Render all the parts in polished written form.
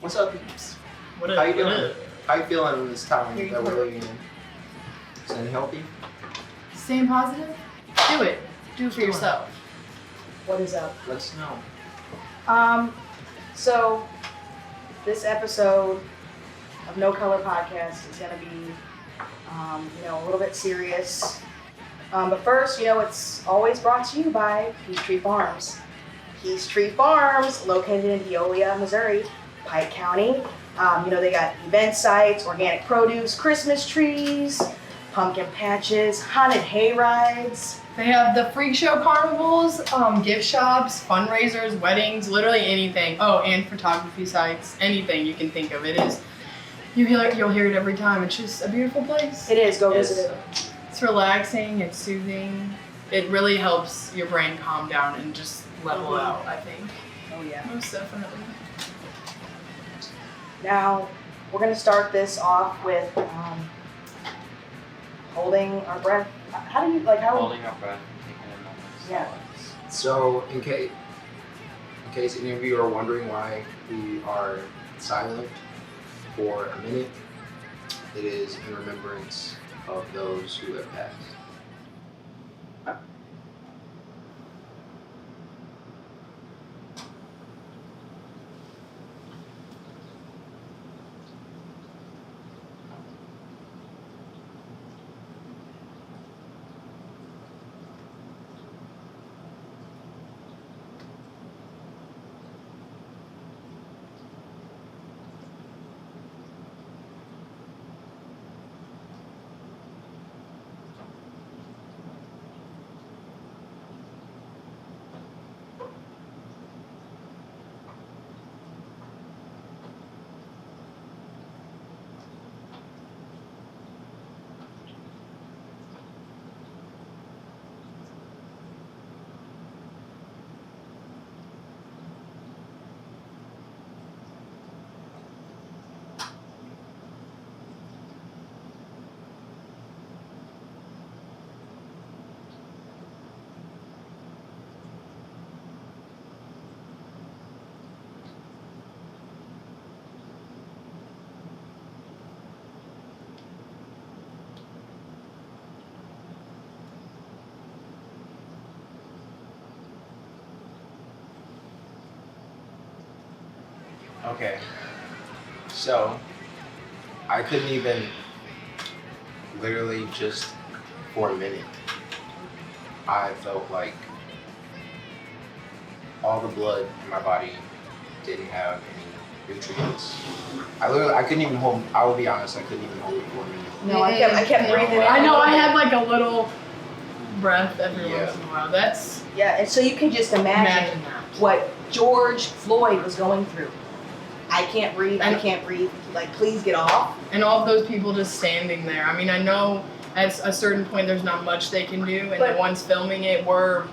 What's up, peeps? What How you what doing? How you feeling in this time Here you that go. we're living in? Staying healthy? Staying positive? Do it. Do it for yourself. What is up? Let's know. So this episode of No Color Podcast is gonna be, a little bit serious. But first, it's always brought to you by Peachtree Farms. Peachtree Farms, located in Veolia, Missouri, Pike County. They got event sites, organic produce, Christmas trees, pumpkin patches, haunted hay rides. They have the freak show carnivals, gift shops, fundraisers, weddings, literally anything. Oh, and photography sites, anything you can think of. It is. You'll hear it every time. It's just a beautiful place. It is. Go Yes. visit it. It's relaxing. It's soothing. It really helps your brain calm down and just level out, I think. Oh yeah. Most definitely. Now, we're going to start this off with holding our breath. How do you, how? Holding our breath, taking a moment. Yeah. So, in case any of you are wondering why we are silent for a minute, it is in remembrance of those who have passed. Okay, so I couldn't even, literally just for a minute, I felt like all the blood in my body didn't have any nutrients. I couldn't even hold, I will be honest, I couldn't even hold it for a minute. No, I kept breathing in. I know. I had like a little breath every Yeah. once in a while. That's Yeah, and so you can just imagine imagine that. what George Floyd was going through. I can't breathe. I can't breathe. Like, please get off. And all of those people just standing there. I mean, I know at a certain point there's not much they can do, and But- the ones filming it were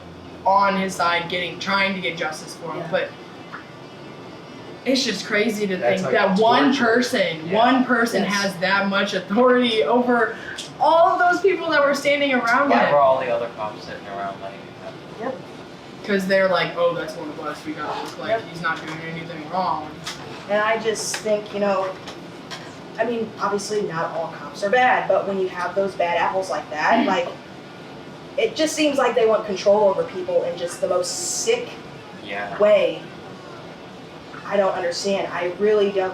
on his side, trying to get justice for him. Yeah. But it's just crazy to That's think like that one torture. person Yes. has that much authority over all of those people that were standing around Why him. were all the other cops sitting around letting it happen? Because they're like, oh, that's one of us. We gotta look like Yep. he's not doing anything wrong. And I just think, I mean, obviously not all cops are bad, but when you have those bad apples like that, like, it just seems like they want control over people in just the most sick Yeah. way. I don't understand. I really don't.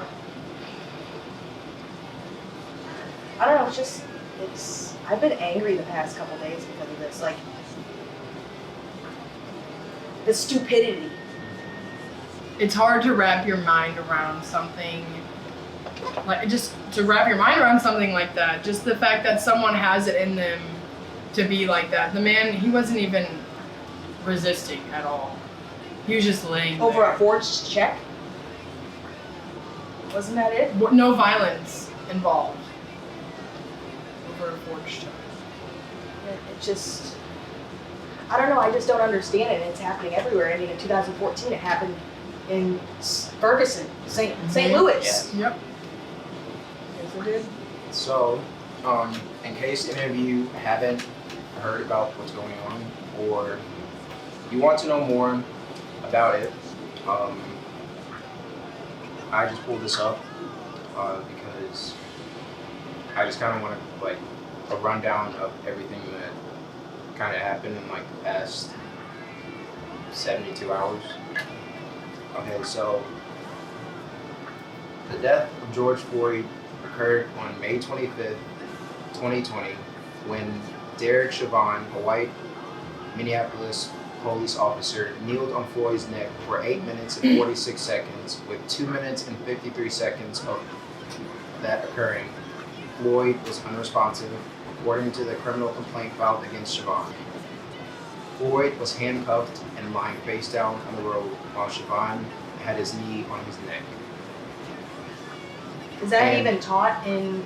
I don't know. I've been angry the past couple days because of this. Like, the stupidity. It's hard to wrap your mind around something like that. Just the fact that someone has it in them to be like that. The man, he wasn't even resisting at all. He was just laying Over there. a forged check? Wasn't that it? No violence involved. Over a forged check. It just, I don't know, I just don't understand it, and it's happening everywhere. I mean, in 2014, it happened in Ferguson, St. Louis. Yes. Yep. Yes, it did. So, in case any of you haven't heard about what's going on, or you want to know more about it, I just pulled this up because I just kind of want to like a rundown of everything that kind of happened in like the past 72 hours. Okay, so the death of George Floyd occurred on May 25th, 2020, when Derek Chauvin, a white Minneapolis police officer, kneeled on Floyd's neck for 8 minutes and 46 seconds, with 2 minutes and 53 seconds of that occurring. Floyd was unresponsive, according to the criminal complaint filed against Chauvin. Floyd was handcuffed and lying face down on the road while Chauvin had his knee on his neck. Is that And- even taught in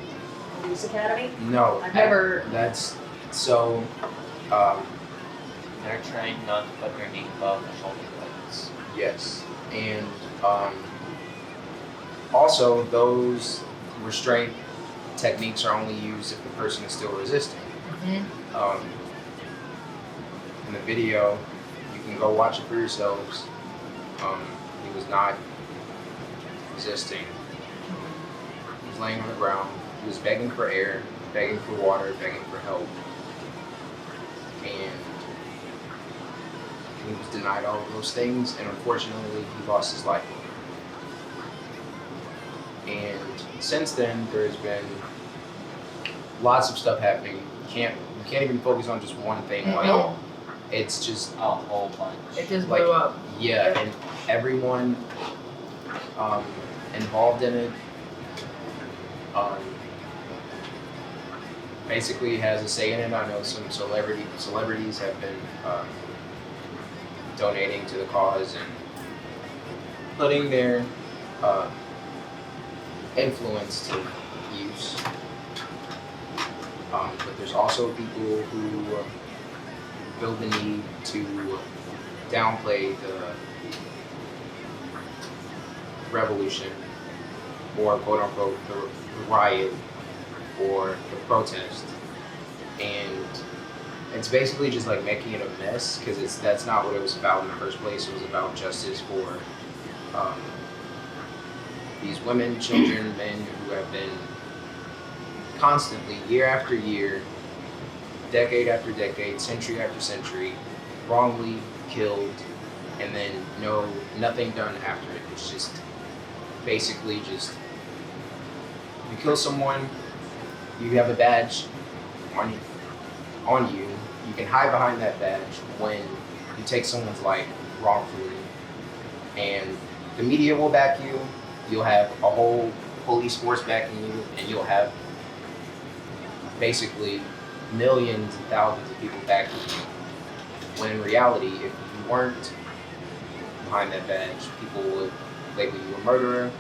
police academy? No, I've never. That's so. They're trained not to put their knee above the shoulder blades. Yes, and also those restraint techniques are only used if the person is still resisting. In the video, you can go watch it for yourselves. He was not resisting. He was laying on the ground. He was begging for air, begging for water, begging for help, and he was denied all of those things, and unfortunately, he lost his life. And since then, there's been lots of stuff happening. You can't even focus on just one thing. Like, it's just A whole bunch. It just like- blew up. yeah, and everyone involved in it basically has a say in it. I know some celebrities have been donating to the cause and putting their influence to use. But there's also people who feel the need to downplay the revolution, or quote unquote the riot or the protest, and it's basically just like making it a mess, because that's not what it was about in the first place. It was about justice for these women, children, men who have been constantly, year after year, decade after decade, century after century, wrongly killed, and then nothing done after it. It's just basically just, you kill someone, you have a badge on you. You can hide behind that badge when you take someone's life wrongfully, and the media will back you. You'll have a whole police force backing you, and you'll have basically millions and thousands of people backing you. When in reality, if you weren't behind that badge, people would label you a murderer.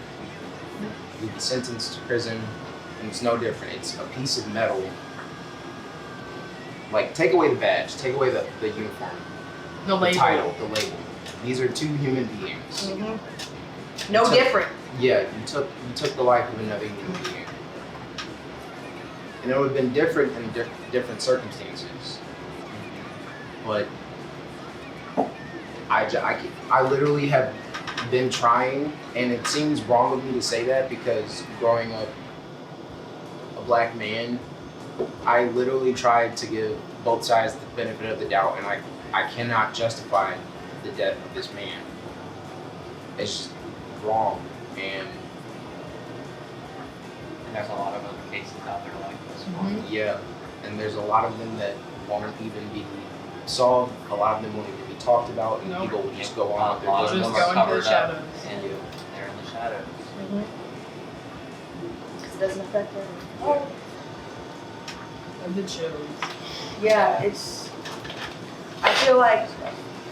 You'd be sentenced to prison, and it's no different. It's a piece of metal. Like, take away the badge, take away the uniform, The label. title, the label. These are two human beings. No So- different. Yeah, you took the life of another human being, and it would have been different in different circumstances. But I literally have been trying, and it seems wrong of me to say that, because growing up a black man, I literally tried to give both sides the benefit of the doubt, and I cannot justify the death of this man. It's just wrong, and There's a lot of other cases out there like this one. yeah, and there's a lot of them that won't even be solved. A lot of them won't even be talked about, and Nope. people will just go on with A lot their of Just them business. are go into the covered up, shadows. and they're in the shadows. Because it doesn't affect them. Of the chills. Yeah, it's. I feel like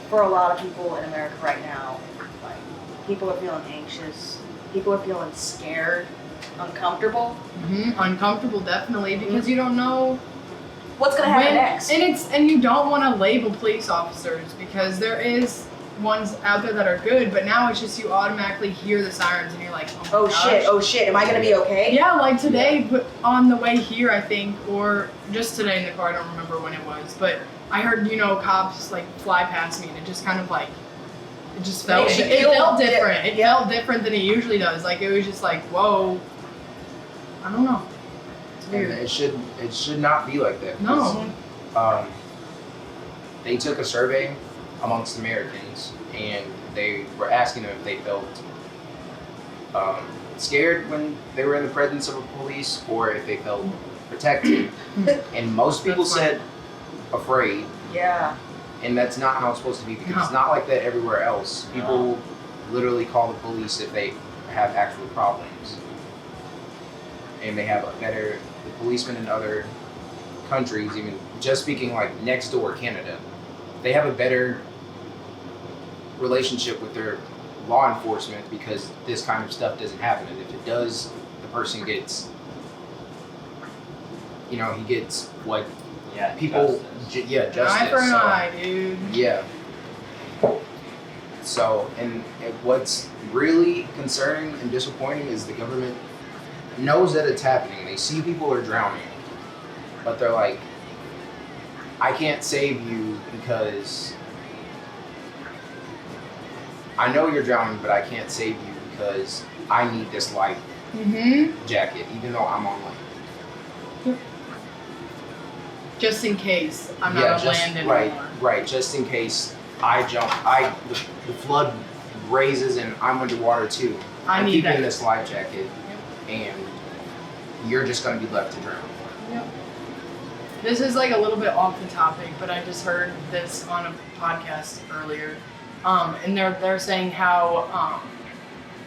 for a lot of people in America right now, like, people are feeling anxious. People are feeling scared, uncomfortable. Uncomfortable, definitely, because you don't know What's gonna happen when- next? And you don't want to label police officers, because there is ones out there that are good, but now it's just you automatically hear the sirens and you're like, Oh my shit! gosh. Oh shit! Am I gonna be okay? Yeah, like today, but on the way here, I think, or just today in the car, I don't remember when it was, but I heard, cops like fly past me, and it just kind of like It just felt makes you it feel felt different. It yeah. felt different than it usually does. Like it was just like, whoa. I don't know. It's And weird. it should not be like that. No. They took a survey amongst Americans, and they were asking them if they felt scared when they were in the presence of a police, or if they felt protected. And most people That's funny. said afraid, Yeah. and that's not how it's supposed to be, because No. it's not like that everywhere else. People literally call the police if they have actual problems, and they have a better. The policemen in other countries, even just speaking like next door, Canada, they have a better relationship with their law enforcement because this kind of stuff doesn't happen. And if it does, the person gets, he gets what Yeah, people, justice. justice. Eye for an So, eye, dude. yeah. So, and what's really concerning and disappointing is the government knows that it's happening. They see people are drowning, but they're like, I can't save you because I know you're drowning, but I can't save you because I need this life Mm-hmm. jacket, even though I'm on land. Just in case I'm not on land anymore. Right. Just in case the flood raises and I'm underwater too. I'm need keeping that. this life jacket, and you're just gonna be left to drown. Yep. This is like a little bit off the topic, but I just heard this on a podcast earlier, and they're saying how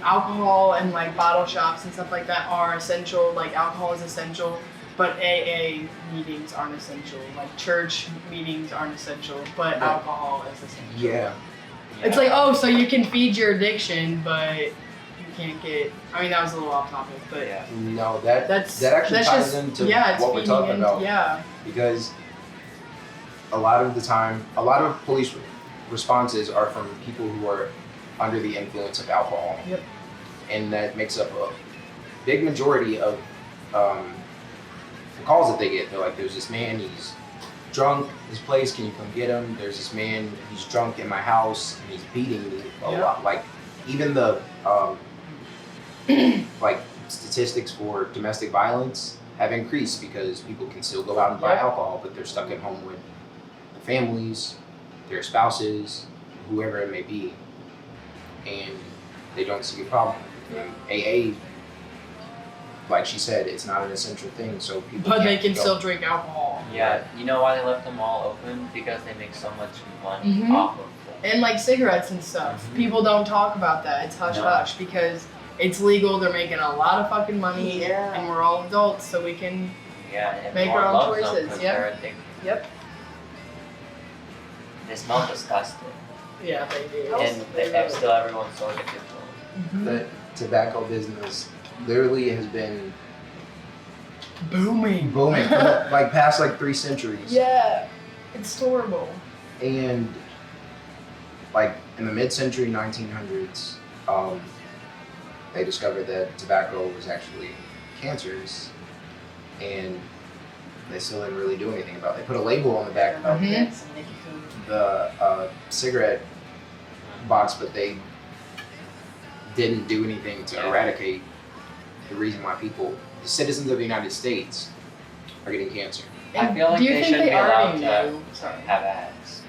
alcohol and like bottle shops and stuff like that are essential. Like alcohol is essential, but AA meetings aren't essential. Like church meetings aren't essential, but Yeah. alcohol is essential. Yeah. It's like, oh, so you can feed your addiction, but you can't get. I mean, that was a little off topic, but Yeah. No, that that's actually that's ties just, into yeah, it's what we're feeding talking into, about. Yeah. Because a lot of the time, a lot of police responses are from people who are under the influence of alcohol. Yep. And that makes up a big majority of the calls that they get. They're like, there's this man, he's drunk, this place, can you come get him? There's this man, he's drunk in my house, and he's beating me a Yeah. lot. Like, even the like statistics for domestic violence have increased because people can still go out and buy Yep. alcohol, but they're stuck at home with the families, their spouses, whoever it may be, and they don't see a problem. And AA, like she said, it's not an essential thing, so people. But they can't can go. still drink alcohol. Yeah, you know why they left them all open? Because they make so much money Mhm. off of them. And like cigarettes and stuff. Mhm. People don't talk about that. It's hush No. hush because it's legal. They're making a lot of fucking money. Yeah. And we're all adults, so we can. Yeah, and Make everyone our own loves them choices, 'cause yep. they're addicted. Yep. They smell disgusting, Yeah, they do. and still everyone's so addicted to them. Mhm. The tobacco business literally has been Booming. booming for the, like past like 3 centuries. Yeah. It's horrible. And like in the mid-century 1900s, they discovered that tobacco was actually cancerous, and they still didn't really do anything about it. They put a label on the back of Mhm. the cigarette box, but they didn't do anything to Yeah. eradicate the reason why the citizens of the United States are getting cancer. And I feel like do you they think shouldn't they be allowed already to knew? Sorry. have ads.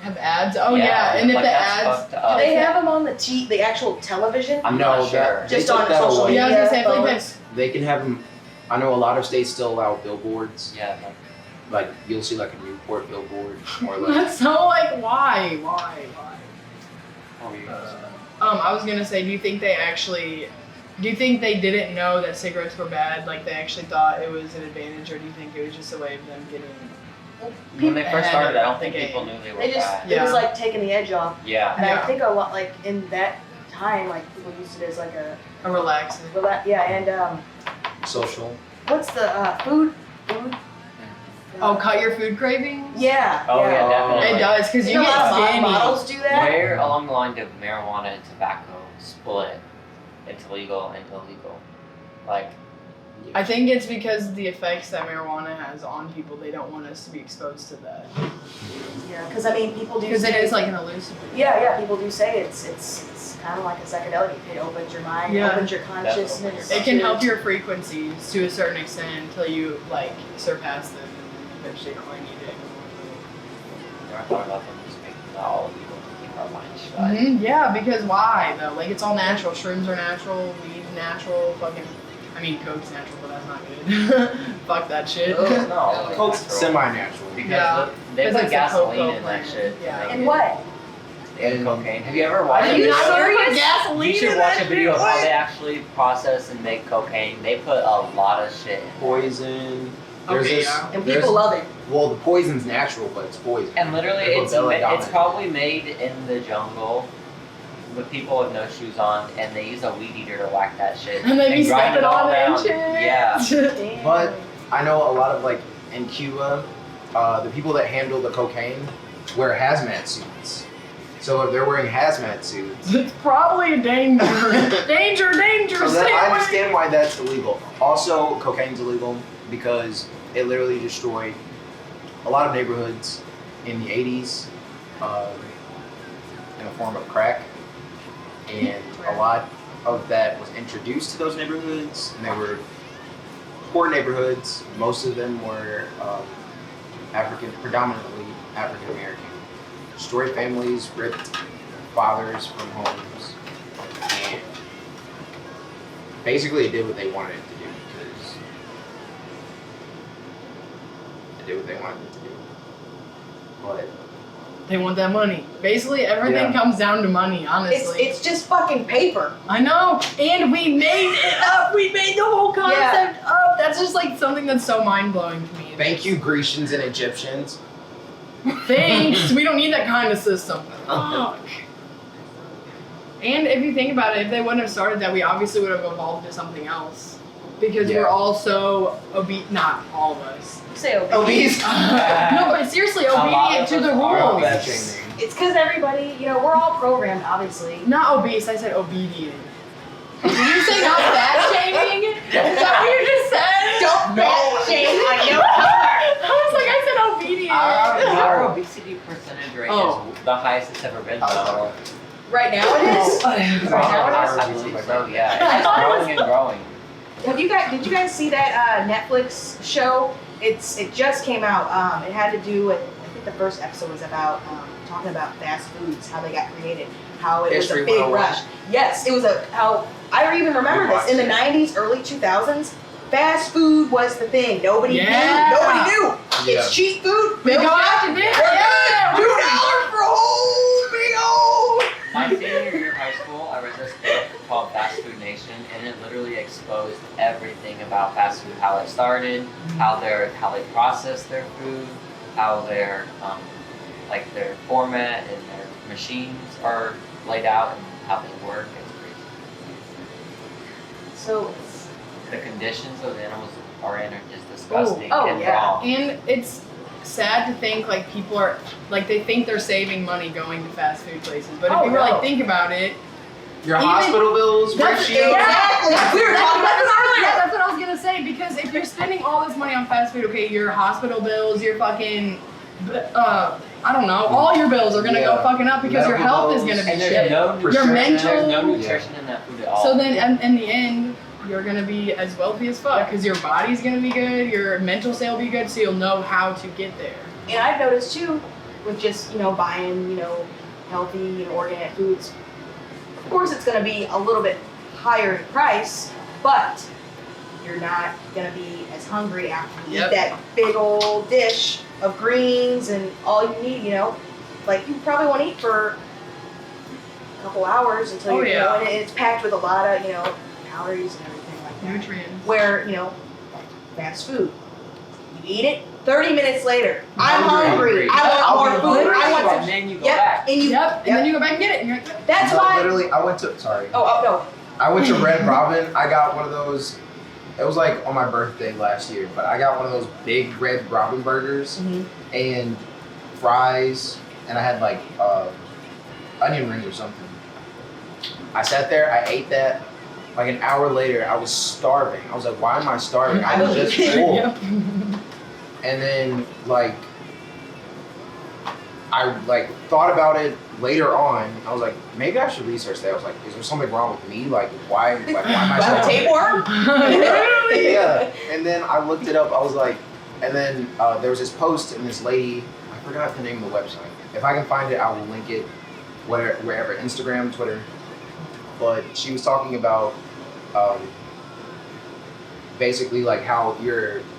Have ads? Oh yeah. And if like the that's ads. fucked Do up. they have them on the actual television? I'm No, not sure. They Just took on that social away. Yeah, I was gonna say, I feel like phones? that's. They can have them. I know a lot of states still allow billboards. Yeah, Like you'll see like a Newport billboard or like That's so like why? what were you gonna say? I was gonna say, do you think they didn't know that cigarettes were bad? Like they actually thought it was an advantage, or do you think it was just a way of them getting? When they first started, I don't think Okay. people knew they were They just bad. it was Yeah. like taking the edge off. Yeah. And Yeah. I think a lot like in that time, like people used it as like a A relaxing. yeah, and social. what's the food? Oh, cut your food cravings. Yeah. Oh yeah, definitely. It does because You you know, a get lot of skinny. models do that. Where along the line did marijuana and tobacco split into legal and illegal? Like, I think it's because the effects that marijuana has on people, they don't want us to be exposed to that. Yeah, because I mean, people do. Because it say- is like an hallucinogen. Yeah, people do say it's kind of like a psychedelic. It opens your mind, Yeah. opens your consciousness. It can to- help your frequencies to a certain extent until you like surpass them and eventually don't really need it Never thought about them just making all illegal to keep our minds shut. anymore. Yeah, because why though? Like it's all natural. Shrooms are natural, weed natural, fucking I mean coke's natural, but that's not good. Fuck that shit. No, like Coke's natural. semi-natural. Because Yeah. they Because put it's a gasoline cocoa in plant. that shit. Yeah. to make And it- what? And cocaine. Have you ever Are watched you a not video? put gasoline You should in watch that a video of shit? how they actually process and make cocaine. They put a lot of shit in there. Poison. There's Okay, this, yeah. And there's- people love it. Well, the poison's natural, but it's poison. And literally, They put it's belladonna. probably made in the jungle with people with no shoes on, and they use a weed eater to whack that shit. And they be grind stepping it all on it and down. shit. Yeah. Damn. But I know a lot of like in Cuba, the people that handle the cocaine wear hazmat suits. So if they're wearing hazmat suits, It's probably a danger. danger, so stay that, I away. understand why that's illegal. Also, cocaine's illegal because it literally destroyed a lot of neighborhoods in the 80s in the form of crack. And a lot of that was introduced to those neighborhoods, and they were poor neighborhoods. Most of them were predominantly African American. Destroyed families, ripped fathers from homes, and basically it did what they wanted it to do because it did what they wanted it to do. But They want that money. Basically, everything Yeah. comes down to money, honestly. It's just fucking paper. I know, and we made it up. We made the whole concept up. That's just like something that's so mind blowing to me. thank you, Grecians and Egyptians. Thanks. We don't need that kind of system. Fuck. And if you think about it, if they wouldn't have started that, we obviously would have evolved to something else. Because Yeah. we're all so not all of us. You say Obese. No, but seriously, A lot obedient of to the us are rules. Fat obese. shaming. It's because everybody, we're all programmed, obviously. Not obese, I said obedient. Did you say not fat shaming? Is that what you just said? Don't No. fat shame on your I was like, I said obedient. Our obesity percentage rate Oh. is the highest it's ever been, though. Right now it is. Oh. Right now it I believe so, yeah. It's growing and growing. is. Did you guys see that Netflix show? It just came out. It had to do with, I think the first episode was about talking about fast foods, how they got created, how it History was a big 101. rush. Yes, it was how I even remember We this in the watched 90s, early 2000s. Fast food was the thing. Nobody Yeah. knew. Nobody knew. Yeah. It's cheap food. We Meal go kit, out to dinner. we're Yeah. good. $2 for a whole meal. My senior year of high school, I read this book called Fast Food Nation, and it literally exposed everything about fast food, how it started, how they process their food, how their their format and their machines are laid out, and how they work. It's So crazy. The conditions those animals are in are just disgusting Oh, and yeah. wrong. And it's sad to think like people are like they think they're saving money going to fast food places, but if Oh, you really no. think about it, Your Even- hospital bills, that's ratio. Exactly. We were talking about this earlier. Yeah, that's what I was gonna say. Because if you're spending all this money on fast food, okay, your hospital bills, your fucking, I don't know, all your bills are gonna go Yeah. fucking up because your Medical health is bills. gonna be And there's shit. no nutrition. mental- There's no nutrition in that food at all. So then, in the end, you're gonna be as wealthy as fuck because your body's gonna be good, your mental state will be good, so you'll know how to get there. And I've noticed too, with just buying healthy organic foods. Of course, it's going to be a little bit higher in price, but you're not going to be as hungry after you Yep. eat that big old dish of greens and all you need. Like you probably won't eat for a couple hours until Oh, you're yeah. and it's packed with a lot of calories and everything like that. Nutrients. Where fast food, you eat it. 30 minutes later, I'm Hungry. hungry. I I'll want be more food. hungry. I want and then you go Yep, back. and you. Yep, and then you go back and get it, and you're like, That's No, why. literally, I went to. Sorry. Oh no. I went to Red Robin. I got one of those. It was like on my birthday last year, but I got one of those big Red Robin burgers and fries, and I had like onion rings or something. I sat there. I ate that Like an hour later, I was starving. I was like, why am I starving? I was just full. Yep. And then like I like thought about it later on. I was like, maybe I should research that. I was like, is there something wrong with me? Like why am I Wow, starving? tapeworm? Yeah. And then I looked it up. I was like, and then there was this post and this lady, I forgot the name of the website. If I can find it, I will link it wherever, Instagram, Twitter. But she was talking about basically like how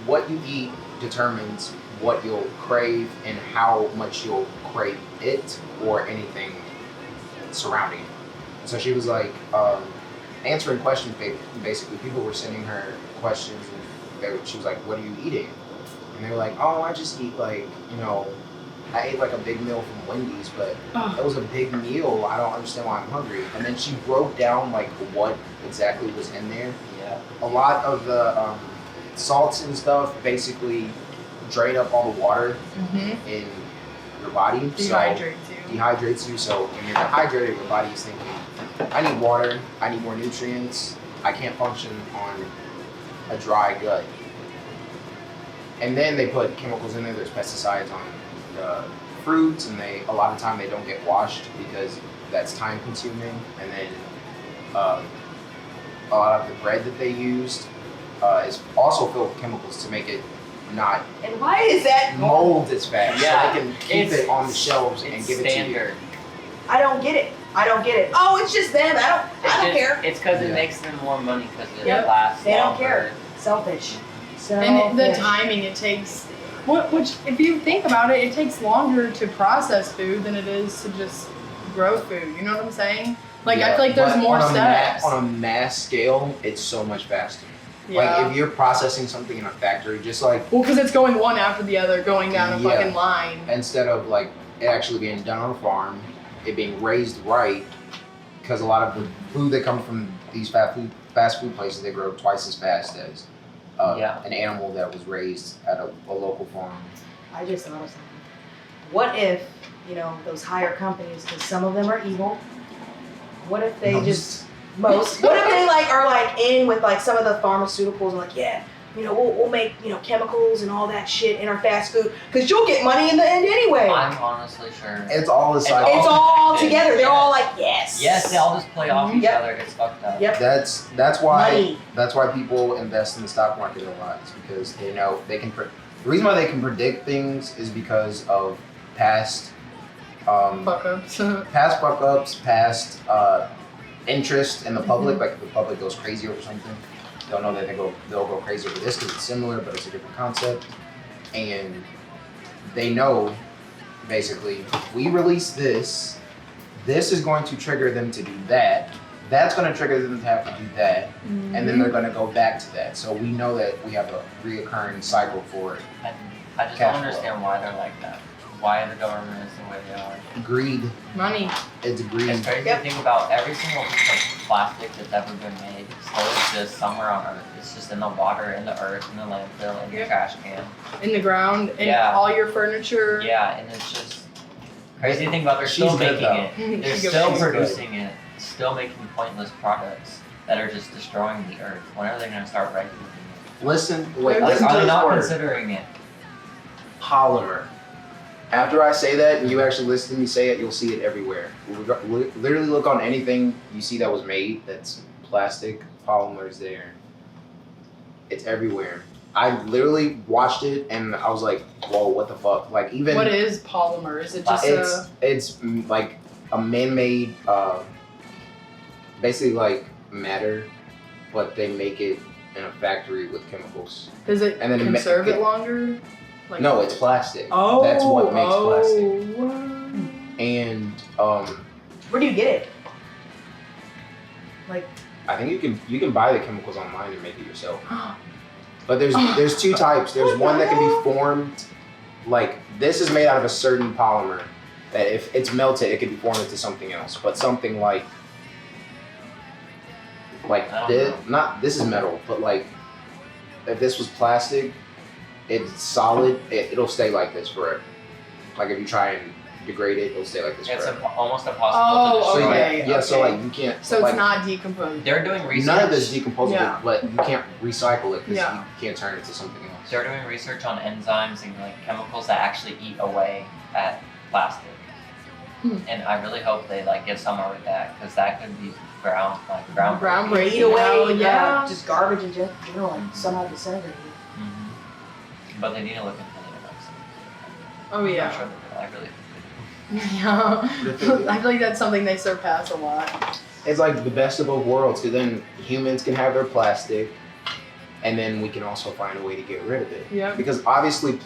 what you eat determines what you'll crave and how much you'll crave it or anything surrounding it. So she was like answering questions. Basically, people were sending her questions, and she was like, "What are you eating?" And they were like, "Oh, I just eat like I ate like a big meal from Wendy's, but it was a big meal. I don't understand why I'm hungry." And then she broke down like what exactly was in there. Yeah. A lot of the salts and stuff basically drain up all the water in your body. Dehydrates you. So when you're dehydrated, your body is thinking, I need water, I need more nutrients, I can't function on a dry gut. And then they put chemicals in there, there's pesticides on the fruits, and a lot of time they don't get washed because that's time consuming. And then a lot of the bread that they used is also filled with chemicals to make it not And why is that? mold as fast. Yeah, So they can keep it on the shelves and give it to you. standard. I don't get it. Oh, it's just them. I don't care. It's because it Yeah. makes them more money because it Yep. lasts They don't longer. care. Selfish. And the timing it takes, which if you think about it, it takes longer to process food than it is to just grow food. You know what I'm saying? Like I Yeah, feel like there's but more on steps. on a mass scale, it's so much faster. Yeah. Like if you're processing something in a factory, just like Well, because it's going one after the other, going down a Yeah. fucking line. instead of like it actually being done on a farm, it being raised right, because a lot of the food that comes from these fast food places, they grow twice as fast as an animal that was raised at a local farm. I just thought of something. What if, those higher companies, because some of them are evil, what if they most, what if they are in with some of the pharmaceuticals and we'll make, chemicals and all that shit in our fast food, because you'll get money in the end anyway. I'm honestly sure. It's all the cycle. It's all together. They're all like, yes. Yes, they all just play off each Yep. other. It's fucked up. Yep. That's why Money. that's why people invest in the stock market a lot. It's because they know they can. The reason why they can predict things is because of past Fuck ups. past fuck ups, past interest in the public. Like if the public goes crazy over something, they'll know that they'll go crazy over this because it's similar, but it's a different concept. And they know basically, if we release this, this is going to trigger them to do that. That's going to trigger them to have to do that, and then they're going to go back to that. So we know that we have a reoccurring cycle for it. And I just Cash don't flow. understand why they're like that. Why the government is the way they are. Greed. Money. It's greed. It's crazy Yep. to think about every single piece of plastic that's ever been made still exists somewhere on Earth. It's just in the water, in the earth, in the landfill, in the Yep. trash can. In the ground, and Yeah. all your furniture. Yeah, and it's just crazy to think about. They're She's still good, making though. it. They're She's still good. producing it. Still making pointless products that are just destroying the earth. When are they going to start regulating it? Listen, wait, Like, listen Are to they this not word. considering it? Polymer. After I say that, and you actually listen to me say it, you'll see it everywhere. Literally look on anything you see that was made that's plastic, polymer's there. It's everywhere. I literally watched it and I was like, whoa, what the fuck? Like even What is polymer? Is it just it's like a man-made, basically like matter, but they make it in a factory with chemicals. does it and then it conserve it longer? Like, No, it's plastic. Oh, That's what makes plastic. plastic. And Where do you get it? Like, I think you can buy the chemicals online and make it yourself. But there's two types. There's one that can be formed, like this is made out of a certain polymer that if it's melted, it can be formed into something else. But something like I don't this, know. not this is metal, but like if this was plastic, it's solid. It'll stay like this forever. Like if you try and degrade it. It'll stay like this It's forever. almost impossible Oh, to destroy. okay. Yeah, so like you can't. So like, it's not decomposed. They're doing research. none of this decomposable, Yeah. but you can't recycle it because Yeah. you can't turn it to something else. They're doing research on enzymes and like chemicals that actually eat away at plastic. And I really hope they like get somewhere with that because that could be groundbreaking. Groundbreaking. Eat away, Hell yeah. just garbage in general, and somehow disintegrate. Mm-hmm. But they need to look into the medicine. Oh yeah. I'm sure they will. I really think Yeah. I feel like that's something they surpass a lot. It's like the best of both worlds because then humans can have their plastic, and then we can also find a way to get rid of it. Yeah. Because obviously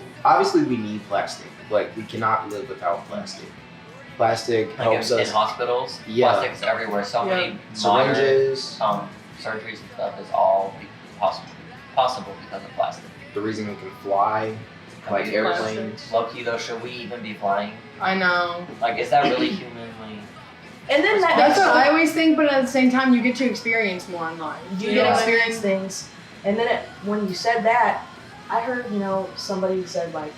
we need plastic. Like we cannot live without plastic. Plastic Like helps in us. hospitals, Yeah. plastic is everywhere. So Yeah. many modern Syringes. surgeries and stuff is all possible because of plastic. The reason we can fly, like mean, airplanes. Low key though, should we even be flying? I know. Like, is that really humanly? And then That's what I always think, but at the same time, you get to experience more in life. you You get know what I experience mean? things. And then when you said that, I heard, somebody said like,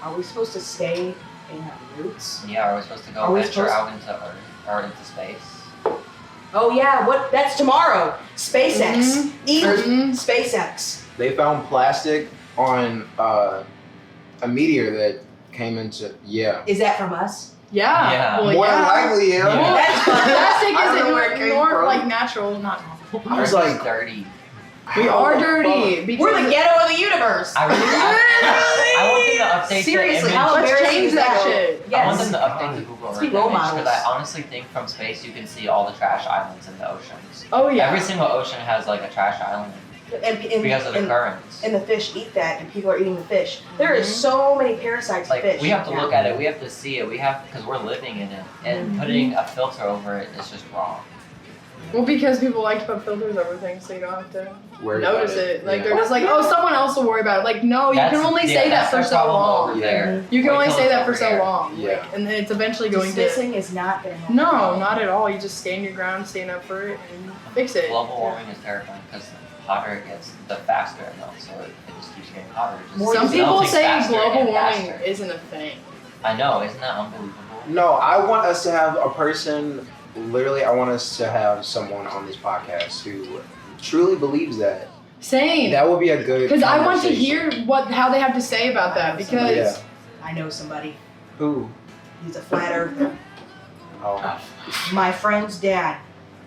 are we supposed to stay and have roots? Yeah, are we supposed to Are go we venture supposed- out into Earth or into space? Oh yeah, that's tomorrow. SpaceX. Mhm. Eat Mhm. SpaceX. They found plastic on a meteor that came into Is that from us? Yeah. Yeah. Well, More than yeah. likely, yeah. Well, That's fun. plastic I don't know where it isn't came nor from. like natural, not normal. I was Earth is like, dirty. We are dirty. Because We're the ghetto of the universe. I want them to update Seriously, the how image. Let's embarrassing change is that that? shit. I want Yes. them to update the Google Earth Let's be image role because models. I honestly think from space you can see all the trash islands in the oceans. Oh yeah. Every single ocean has like a trash island And because of the currents. and the fish eat that, and people are eating the fish. There is so many parasites Like in fish. we have to now. look at it, we have to see it, we have because we're living in it, and putting a filter over it is just wrong. Well, because people like to put filters over things, so you don't have to worry about notice it. Like Yeah. they're just like, oh, someone else will worry about it. Like, no, you can only say that that's for their so problem long. over Yeah. there. You can Wait only till say it's that for over so here. long. Yeah. Like, and then it's eventually going to. Dismissing is not going to help. No, not at all. You just stand your ground, stand up for it, and fix it. Global warming is terrifying because the hotter it gets, the faster it melts, so it just keeps getting hotter. It just Some keeps people melting say faster global and warming faster. isn't a thing. I know, isn't that unbelievable? No, I want us to have a person. Literally, I want us to have someone on this podcast who truly believes that. Same. That would be a good. Because I want to conversation. hear how they have to say about that. Because Yeah. I know somebody. Who? He's a flat earther. Oh. My friend's dad.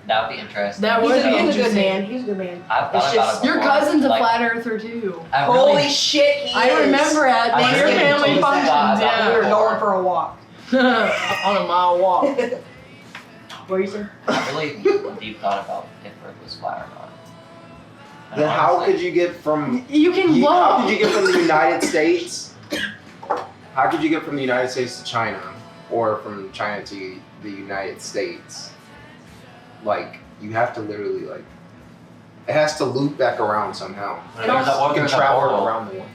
That would be interesting. That He's would a, be he's a good interesting. man. He's a good man. I've thought It's about just- it your before. cousin's a Like, flat earther too. I Holy really, shit, he I is. remember at I one of your really family told functions. that about We were Yeah. going for a walk. On a mile walk. What are you saying? I really deep thought about if Earth was flat or not. And Then how honestly, could you get from? You can How look. could you get from the United States? How could you get from the United States to China, or from China to the United States? Like you have to literally like. It has to loop back around somehow. There's a- You can there's a travel portal. around the world.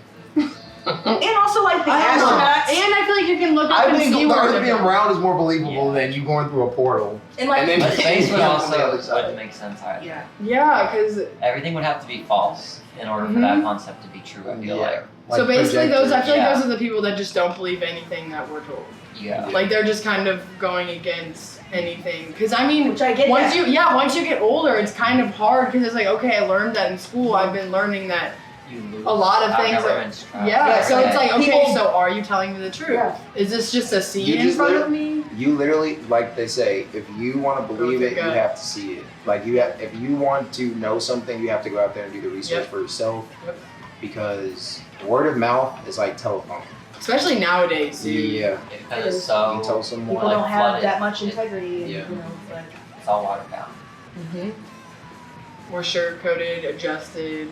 And also like the I don't know. astronauts. And I feel like you can look up I and think see the where Earth they're being from. round is more believable than you going through a portal. And like And then- But space would Yeah, on the also other side. wouldn't make sense either. yeah. Yeah, because Everything would have to be false in order for that concept to be true, I feel like. so basically those I feel Yeah. like those are the people that just don't believe anything that we're told. Yeah. Like they're just kind of going against anything. Because I mean, Which I get once that. once you get older, it's kind of hard because it's like, okay, I learned that in school. I've been learning that. You lose A lot of our things that- government's trust. Yeah, so it's like, okay, People- so are you telling me the truth? Yeah. Is this just a scene You in just front lit- of me? You literally, like they say, if you want to believe with it, your you gut. have to see it. Like if you want to know something, you have to go out there and do the research Yep. for yourself. Yep. Because word of mouth is like telephone. Especially nowadays, dude. Yeah. Because It it's is. so, You tell someone. People like don't have flooded. that much It- integrity, and, Yeah. but it's all watered down. Mm-hmm. More sugar-coated, adjusted.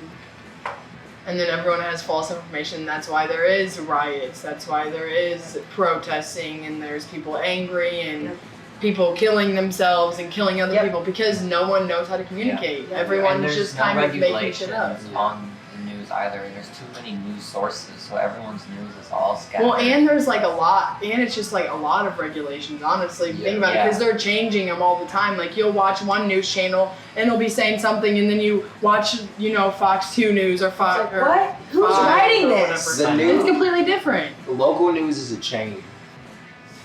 And then everyone has false information. That's why there is riots. That's why there is protesting, and there's people angry, and Yep. people killing themselves and killing other Yep. people because no one knows how to communicate. Yeah. Everyone's And there's just no kind of making shit up. regulations on the news either. There's too many news sources, so everyone's news is all scattered. Well, and there's like a lot, and it's just like a lot of regulations, honestly. If you think about it, Yeah. because they're changing them all the time. Like you'll watch one news channel and they'll be saying something, and then you watch, Fox 2 News or it's Fox like, or what? Who's Five writing or this? The whatever. new- It's completely different. Local news is a chain.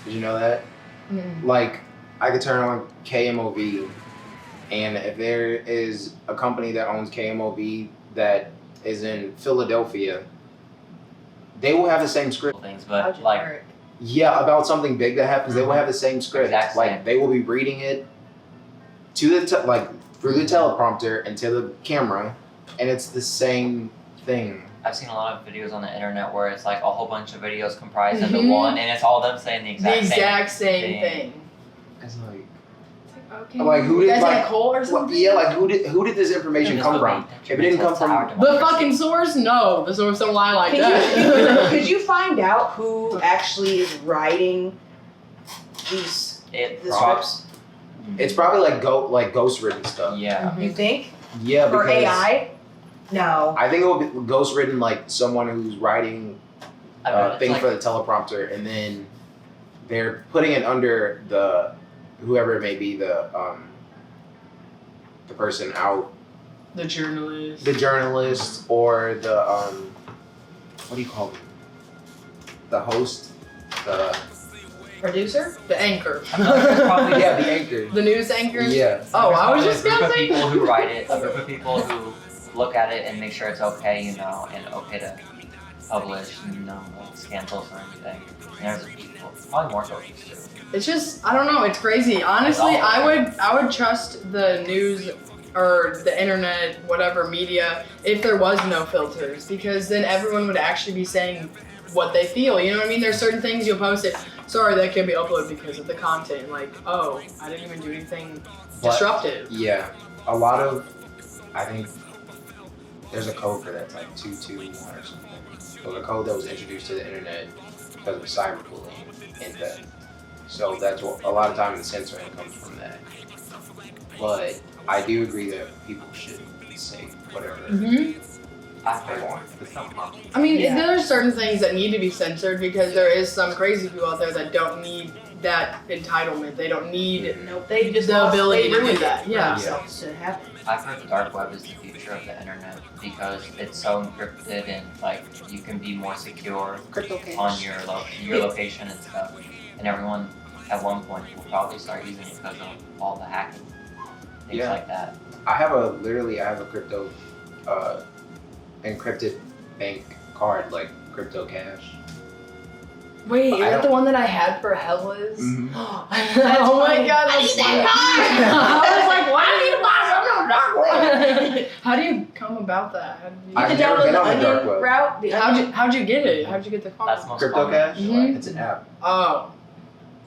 Did you know that? Mm. Like, I could turn on KMOV, and if there is a company that owns KMOV that is in Philadelphia, they will have the same script. Things, How but like generic. Yeah, about something big that happens, they will have the same script. Exact Like, same. they will be reading it to the through the teleprompter and to the camera, and it's the same thing. I've seen a lot of videos on the internet where it's like a whole bunch of videos comprised into Mhm. one, and it's all them saying the The exact exact same thing. thing. It's like, Okay. Like, who You did, guys like- had coal or well, something? yeah, like who did this information Just come believe from? that If it didn't come it's our from The democracy. fucking source? No, the source don't lie like Could that. could you find out who actually is writing these It the prob- scripts? It's probably like ghost written stuff. Yeah. You think? Yeah, because Or AI? No. I think it will be ghost written like someone who's writing I bet it's thing like, for the teleprompter, and then they're putting it under the whoever it may be, the person out, The journalist. the journalist or the what do you call them? The host, the Producer? The anchor. I feel like there's probably yeah, the anchor. The news anchor? Yeah. Oh, I was There's just a group gonna of say. people who write it, a group of people who look at it and make sure it's okay, you know, and okay to publish, no scandals or anything. And there's people, probably more coaches too. It's just, I don't know, it's crazy. Honestly, I would trust the news or the internet, whatever media, if there was no filters, because then everyone would actually be saying what they feel. You know what I mean? There's certain things you'll post it. Sorry, that can't be uploaded because of the content. Like, oh, I didn't even do anything But- disruptive. Yeah, a lot of, I think there's a code for that, it's like 221 or something. So the code that was introduced to the internet because of cyberbullying and theft. So that's what a lot of time the censoring comes from that. But I do agree that people should say whatever hmm I they heard want. it's not wrong. I mean, Yeah. there are certain things that need to be censored because there is some crazy people out there that don't need that entitlement. They don't need Nope. They just the lost- ability they to do ruined that. it for Yeah. themselves to have. I've heard the dark web is the future of the internet because it's so encrypted and like you can be more secure Crypto cash. on your location and stuff. And everyone at one point will probably start using it because of all the hacking, things Yeah. like that. I have a crypto encrypted bank card, like crypto cash. Wait, is I that don't- the one that I had for Hellas? Mhm. oh my god, I that's need funny. that I was like, why do you buy something on the dark web? How do you come about that? How do You you, I've can never download been the on the dark onion web. route. The onion. how'd you get it? How'd you get the card? That's most Crypto common. cash? Mhm. It's an app. Oh,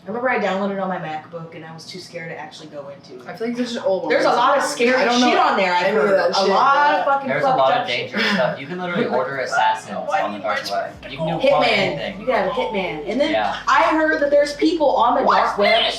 I remember I downloaded it on my MacBook and I was too scared to actually go into I it. feel like this is an old one. There's a lot of scary I don't know. shit on there. I've any of heard that a shit, lot but- of fucking There's a fucked lot up of dangerous shit. stuff. You can literally order assassins Why on do the you dark watch web. You can do Hitman. anything. You gotta have a hitman. And then Yeah. I heard that there's people on the dark web.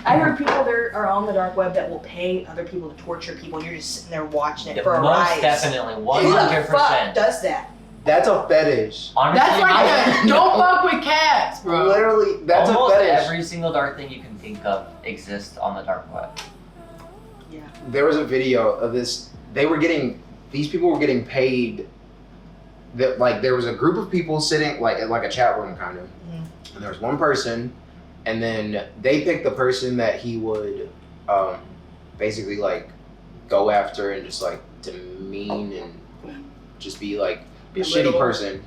I heard people there are on the dark web that will pay other people to torture people, and you're just sitting there watching it for a Most rise. definitely, Who the fuck 100%. does that? That's a fetish. Honestly, That's like a don't fuck with cats, bro. Literally, that's almost a fetish. every single dark thing you can think of exists on the dark web. Yeah. There was a video of this. These people were getting paid. That like there was a group of people sitting like a chat room kind of, and there was one person, and then they picked the person that he would, basically like, go after and just like demean and just be like a shitty Belittle. person.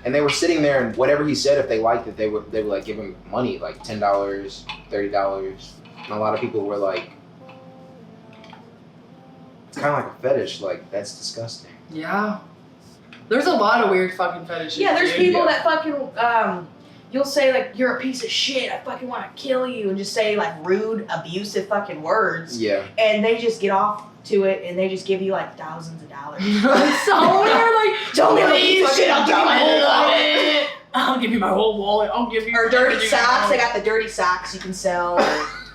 And they were sitting there, and whatever he said, if they liked it, they would like give him money, like $10, $30, and a lot of people were like, it's kind of like a fetish. Like that's disgusting. Yeah. There's a lot of weird fucking fetishes. Yeah, there's dude. people Yeah. that fucking you'll say like you're a piece of shit. I fucking want to kill you, and just say like rude, abusive fucking words, Yeah. and they just get off to it, and they just give you like thousands of dollars. It's so weird. Like, Don't give me please, fucking shit, I'll give you my whole dollars. wallet. I'll give you my whole wallet. I'll give you Or dirty everything. socks. They got the dirty socks you can sell.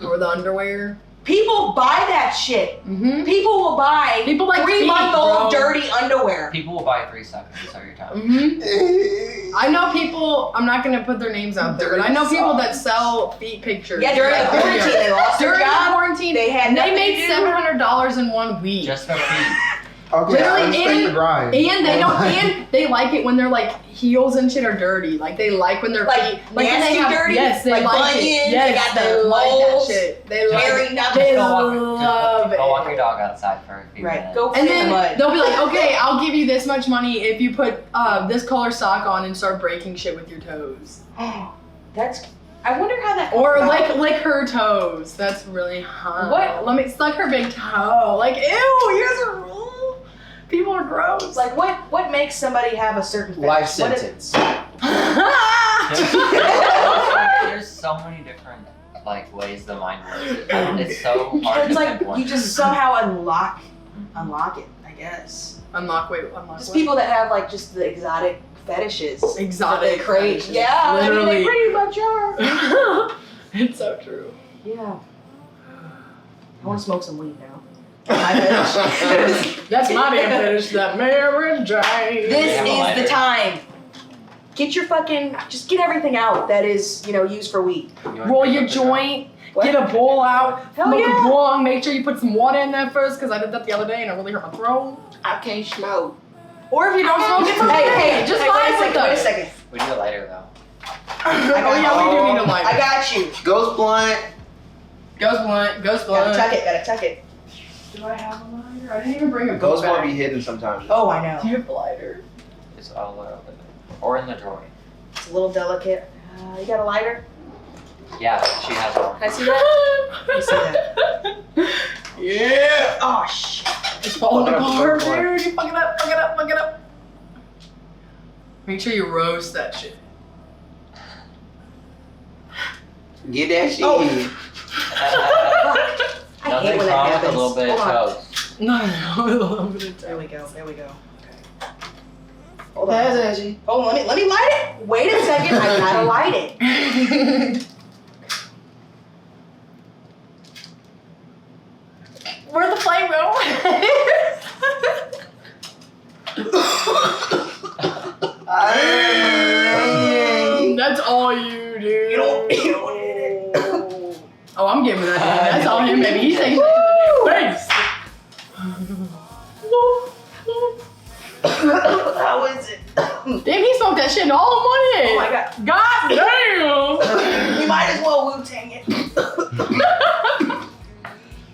Or the underwear. People buy that shit. Mm-hmm. People will buy People like 3-month-old feet, bro. dirty underwear. People will buy 3 seconds every time. Mm-hmm. I know people. I'm not gonna put their names out there, but I know people that sell feet pictures. Yeah, during the Like, quarantine, they lost their During the job. quarantine, They had they nothing made to do. $700 in 1 week. Just for feet. Okay, I Literally, respect and- the grind. And they don't, and they like it when their like heels and shit are dirty. Like they like when their Like, feet, like when nasty they have, dirty? Yes, they Like like bunions, it. they Yes, got they the like that moles, shit. They like Very it. not They Go love walk it. your dog outside for a few Right. minutes. Go And sit in the then mud. they'll be like, okay, I'll give you this much money if you put this color sock on and start breaking shit with your toes. That's. I wonder how that. Or comes about. lick her toes. That's really hot. What? Let me suck her big toe. Like, ew, you guys are rude. People are gross. Like what makes somebody have a certain fetish? Life What is- sentence. There's so many different like ways the mind works. It's so hard It's to like pinpoint. you just somehow unlock it. I guess. unlock Just what? people that have like just the exotic fetishes. Exotic that they crave. fetishes. Yeah, Literally. I mean, they pretty much are. It's so true. Yeah. I want to smoke some weed now. My fetish. That's my damn fetish, that Mary Jane. This have a is lighter? the time. Get your fucking, just get everything out that is, used for weed. You wanna Roll pick your up the drum? joint, get a bowl out, Hell smoke yeah. a bong, make sure you put some water in there first, because I did that the other day and it really hurt my throat. I can't smoke. Or if you don't smoke, it's okay. Just wait vibe a with second, wait a us. second. We need a lighter though. Oh yeah, we do need a lighter. I got you. Ghost blunt. Ghost blunt, ghost blunt. Gotta tuck it. Do I have a lighter? I didn't even bring a book Ghost blunt bag. be hidden sometimes. Oh, I know. Do you have a lighter? It's all over there. Or in the drawer. It's a little delicate. You got a lighter? Yeah, she has one. Can I see that? Let me see that. Yeah. Oh, shit. It's falling Fuck it up, apart, fuck it up. dude. You fuck it up, fuck it up, fuck it up. Make sure you roast that shit. Get that shit. Oh. in. I hate Nothing when that wrong with happens. a little bit of Hold on. toast. No, I'm gonna There tell we go. There we go. Hold on. That's Hold on. Let me light it. Wait a second. I gotta light it. Where'd the flame go? That's all you, dude. You don't need it. Oh, I'm giving that. That's all him, baby. He's taking it to the face. How is it? Damn, he smoked that shit all in one hit. Oh my god. God damn. You might as well Wu-Tang it.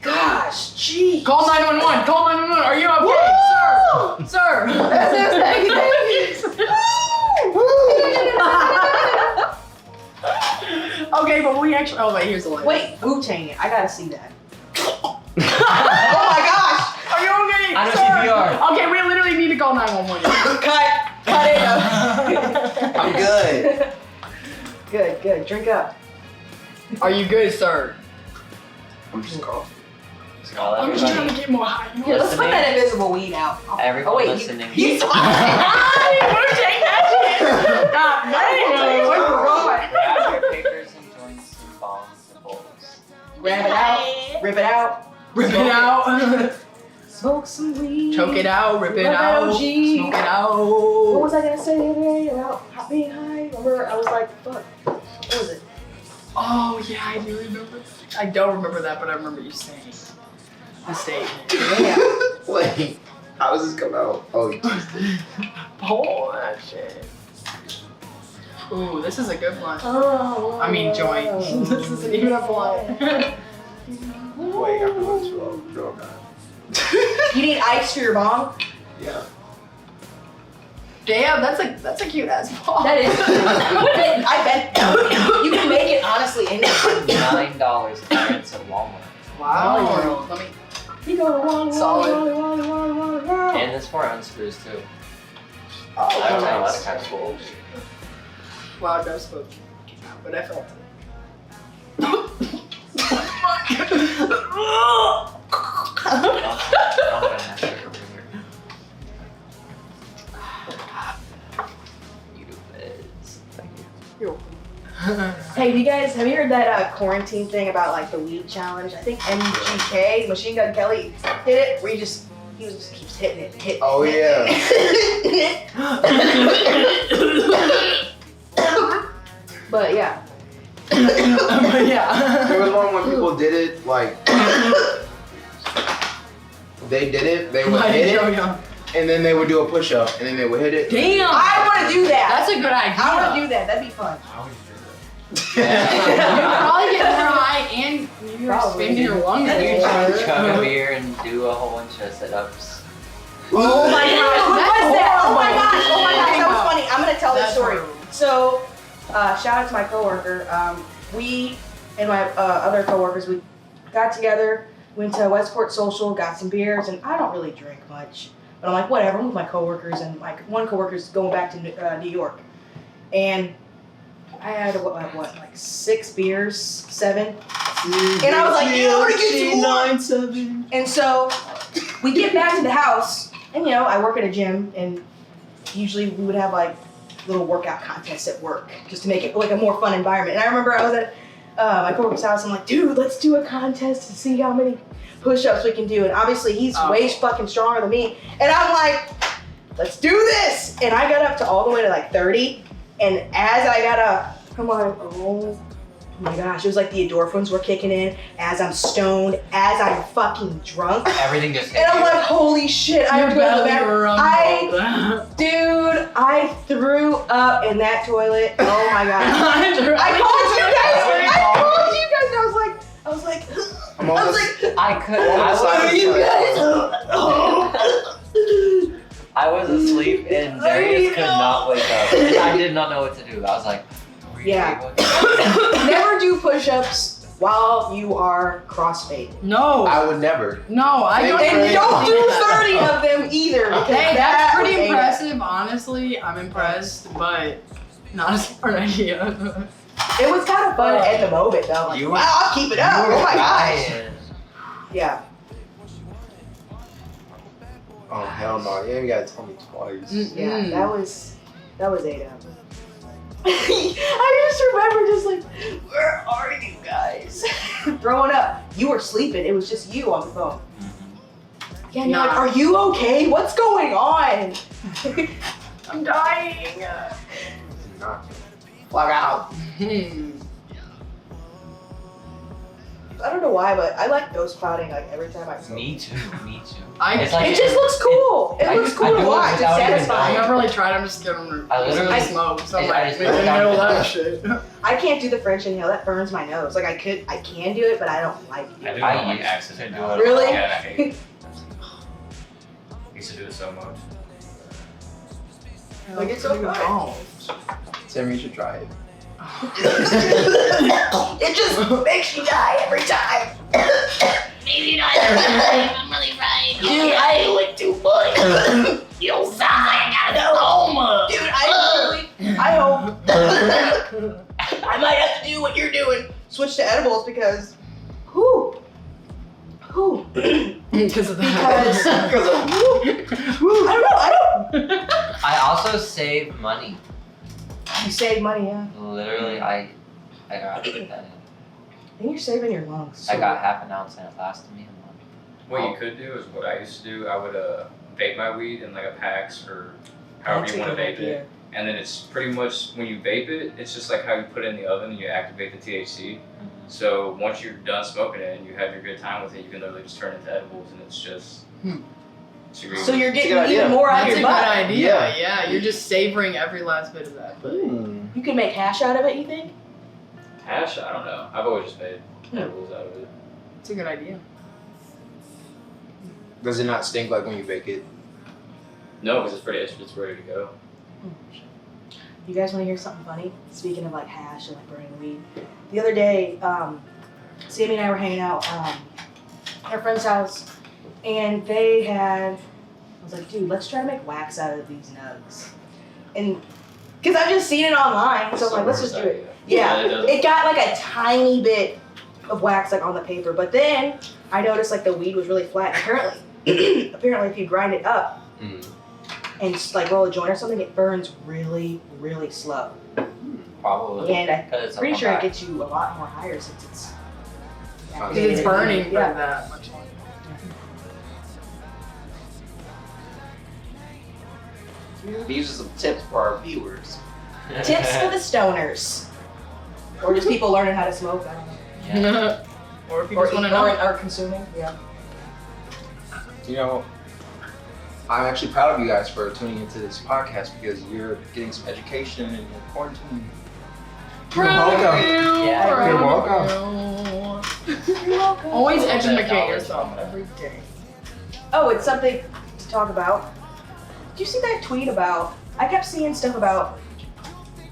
Gosh, gee. Call 911. Call 911. Are you okay, Woo! sir? Sir. Thank you. Okay, but we actually. Oh wait, here's the light. Wait, Wu-Tang it. I gotta see that. Oh my gosh. Are you okay? I know sir? CPR. Okay, we literally need to call 911. Cut it. I'm good. Good. Drink up. Are you good, sir? I'm just coughing. All I'm just trying to everybody, get more high. Here, let's put that invisible weed out. everyone wait, listening. He's We're taking that shit. God damn. What's wrong? Grab your papers and joints and bombs and bowls. Grab it out. Rip it out. Rip it out. Smoke some weed. Choke it out. Rip it Love out. LG. Smoke it What out. was I gonna say the other day about being high? Remember, I was like, fuck. What was it? Oh yeah, I do remember. I don't remember that, but I remember you saying the statement. Yeah. Wait, how does this come out? Oh, you twisted. Pull that shit. Ooh, this is a good one. Oh. I mean joint. This isn't even a blunt. Wait, I'm going slow. No, I'm not. You need ice for your bong? Yeah. Damn, that's a cute ass ball. That is. I bet you can make it honestly anything. $9 clearance at Walmart. Wow. Let me. You go Wally, Solid. Wally. And this for unscrews too. Oh, I don't know, nice. that's kind of cool. Wow, no smoke. But I felt I'm gonna have to over here. You do this. Thank you. Hey, have you heard that quarantine thing about like the weed challenge? I think MGK, Machine Gun Kelly, did it where he just keeps hitting it. Oh, yeah. But yeah. yeah. There was one when people did it, like, they did it, they would Why hit did it, yo-yo? and then they would do a push-up, and then they would hit it. Damn. I want to do that. That's a good idea. I want to do that. That'd be fun. How would you You probably get more high and you're Probably. expanding your lungs. That's You true. should chug a beer and do a whole bunch of sit-ups. Oh my gosh, what That's was that? Oh my horrible. gosh, oh my gosh, that was funny. I'm gonna tell this That's story. horrible. So, shout out to my coworker. We and my other coworkers, we got together, went to Westport Social, got some beers, and I don't really drink much. But I'm like, whatever, I'm with my coworkers, and my one coworker's going back to New York. And I had, like 6 beers, 7. And I was like, yeah, I'm gonna get some more. 9, 7. And so we get back to the house, and I work at a gym, and usually we would have like little workout contests at work just to make it like a more fun environment. And I remember I was at my coworker's house. I'm like, dude, let's do a contest to see how many push-ups we can do. And obviously he's way fucking stronger than me. And I'm like, let's do this. And I got up to all the way to like 30. And as I got up, I'm like, oh my gosh, it was like the endorphins were kicking in as I'm stoned, as I'm fucking drunk. Everything just hit And I'm you. like, holy shit, I have to go to the bathroom. Dude, I threw up in that toilet. Oh my god. I called you guys. I was like, I'm almost, I was asleep and Darius could not wake up. I did not know what to do. I was like, were you Yeah. able to? never do push-ups while you are crossfaded. No. I would never. No, I don't. And Right. don't do 30 of them either. Because Hey, that that's pretty was impressive. Honestly, I'm impressed, but not a smart idea. It was kind of fun at the moment though. Like, You were- wow, I'll keep it up. You Oh were my gosh. dying. Yeah. Oh hell no! You ain't gotta tell me twice. Yeah, that was 8 of them. I just remember just like, where are you guys? Throwing up. You were sleeping. It was just you on the phone. Yeah, and you're like, Nah. are you okay? What's going on? I'm dying. Not. Fuck out. Hmm. I don't know why, but I like ghost clouding like every time I smoke. Me too. Me too. I- It's like It just looks cool. It I looks do- cool I to do it watch. It's without even I satisfying. never really tried. I'm just scared. I literally- smoke. So I'm I like, just we put can down know the that gun. shit. I can't do the French inhale. That burns my nose. Like I can do it, but I don't like I it. do it on like used accident to now. do it. Really? Yeah, and I hate it. I used to do it so much. Like, it's so fun. Sam, you should try it. It just makes you die every time. Maybe not every time. I'm really fried. Dude, I do it too much. You sound like I got a coma. Dude, I hope I might have to do what you're doing. Switch to edibles because who? Because of Because that. I don't know. I also save money. You save money, yeah. Literally, I got that in. And you're saving your lungs. I got half an ounce and it lasted me a month. What you could do is what I used to do. I would vape my weed in like a PAX or however That's you a want to good vape idea. it. And then it's pretty much when you vape it, it's just like how you put it in the oven and you activate the THC. So once you're done smoking it and you have your good time with it, you can literally just turn it into edibles and it's just. It's a great- So you're It's a getting good idea. even more out That's of a your good butt. idea. Yeah, you're just savoring every last bit of that. But You can make hash out of it, you think? Hash? I don't know. I've always just made Hmm. edibles out of it. it's a good idea. Does it not stink like when you bake it? No, because it's ready to go. You guys want to hear something funny? Speaking of like hash and like burning weed, the other day, Sammy and I were hanging out at our friend's house, and they had. I was like, dude, let's try to make wax out of these nugs, and because I've just seen it online, so I'm like, let's just do it. Yeah, it does. it got like a tiny bit of wax like on the paper, but then I noticed like the weed was really flat. Apparently, if you grind it up and just like roll a joint or something, it burns really, really slow. Probably. And I'm 'Cause it's pretty up sure it back. gets you a lot more higher since it's. Because it's burning for Yeah. that much longer. These are some tips for our viewers. Tips for the stoners, or just people learning how to smoke. I don't know. Yeah. Or if you Or, just want to know. or consuming. Yeah. You know, I'm actually proud of you guys for tuning into this podcast because you're getting some education in your quarantine. Proud of welcome. you. Yeah, Proud you're of you. You're welcome. Always A little bit of educate knowledge yourself on that. every day. Oh, it's something to talk about. Did you see that tweet about? I kept seeing stuff about,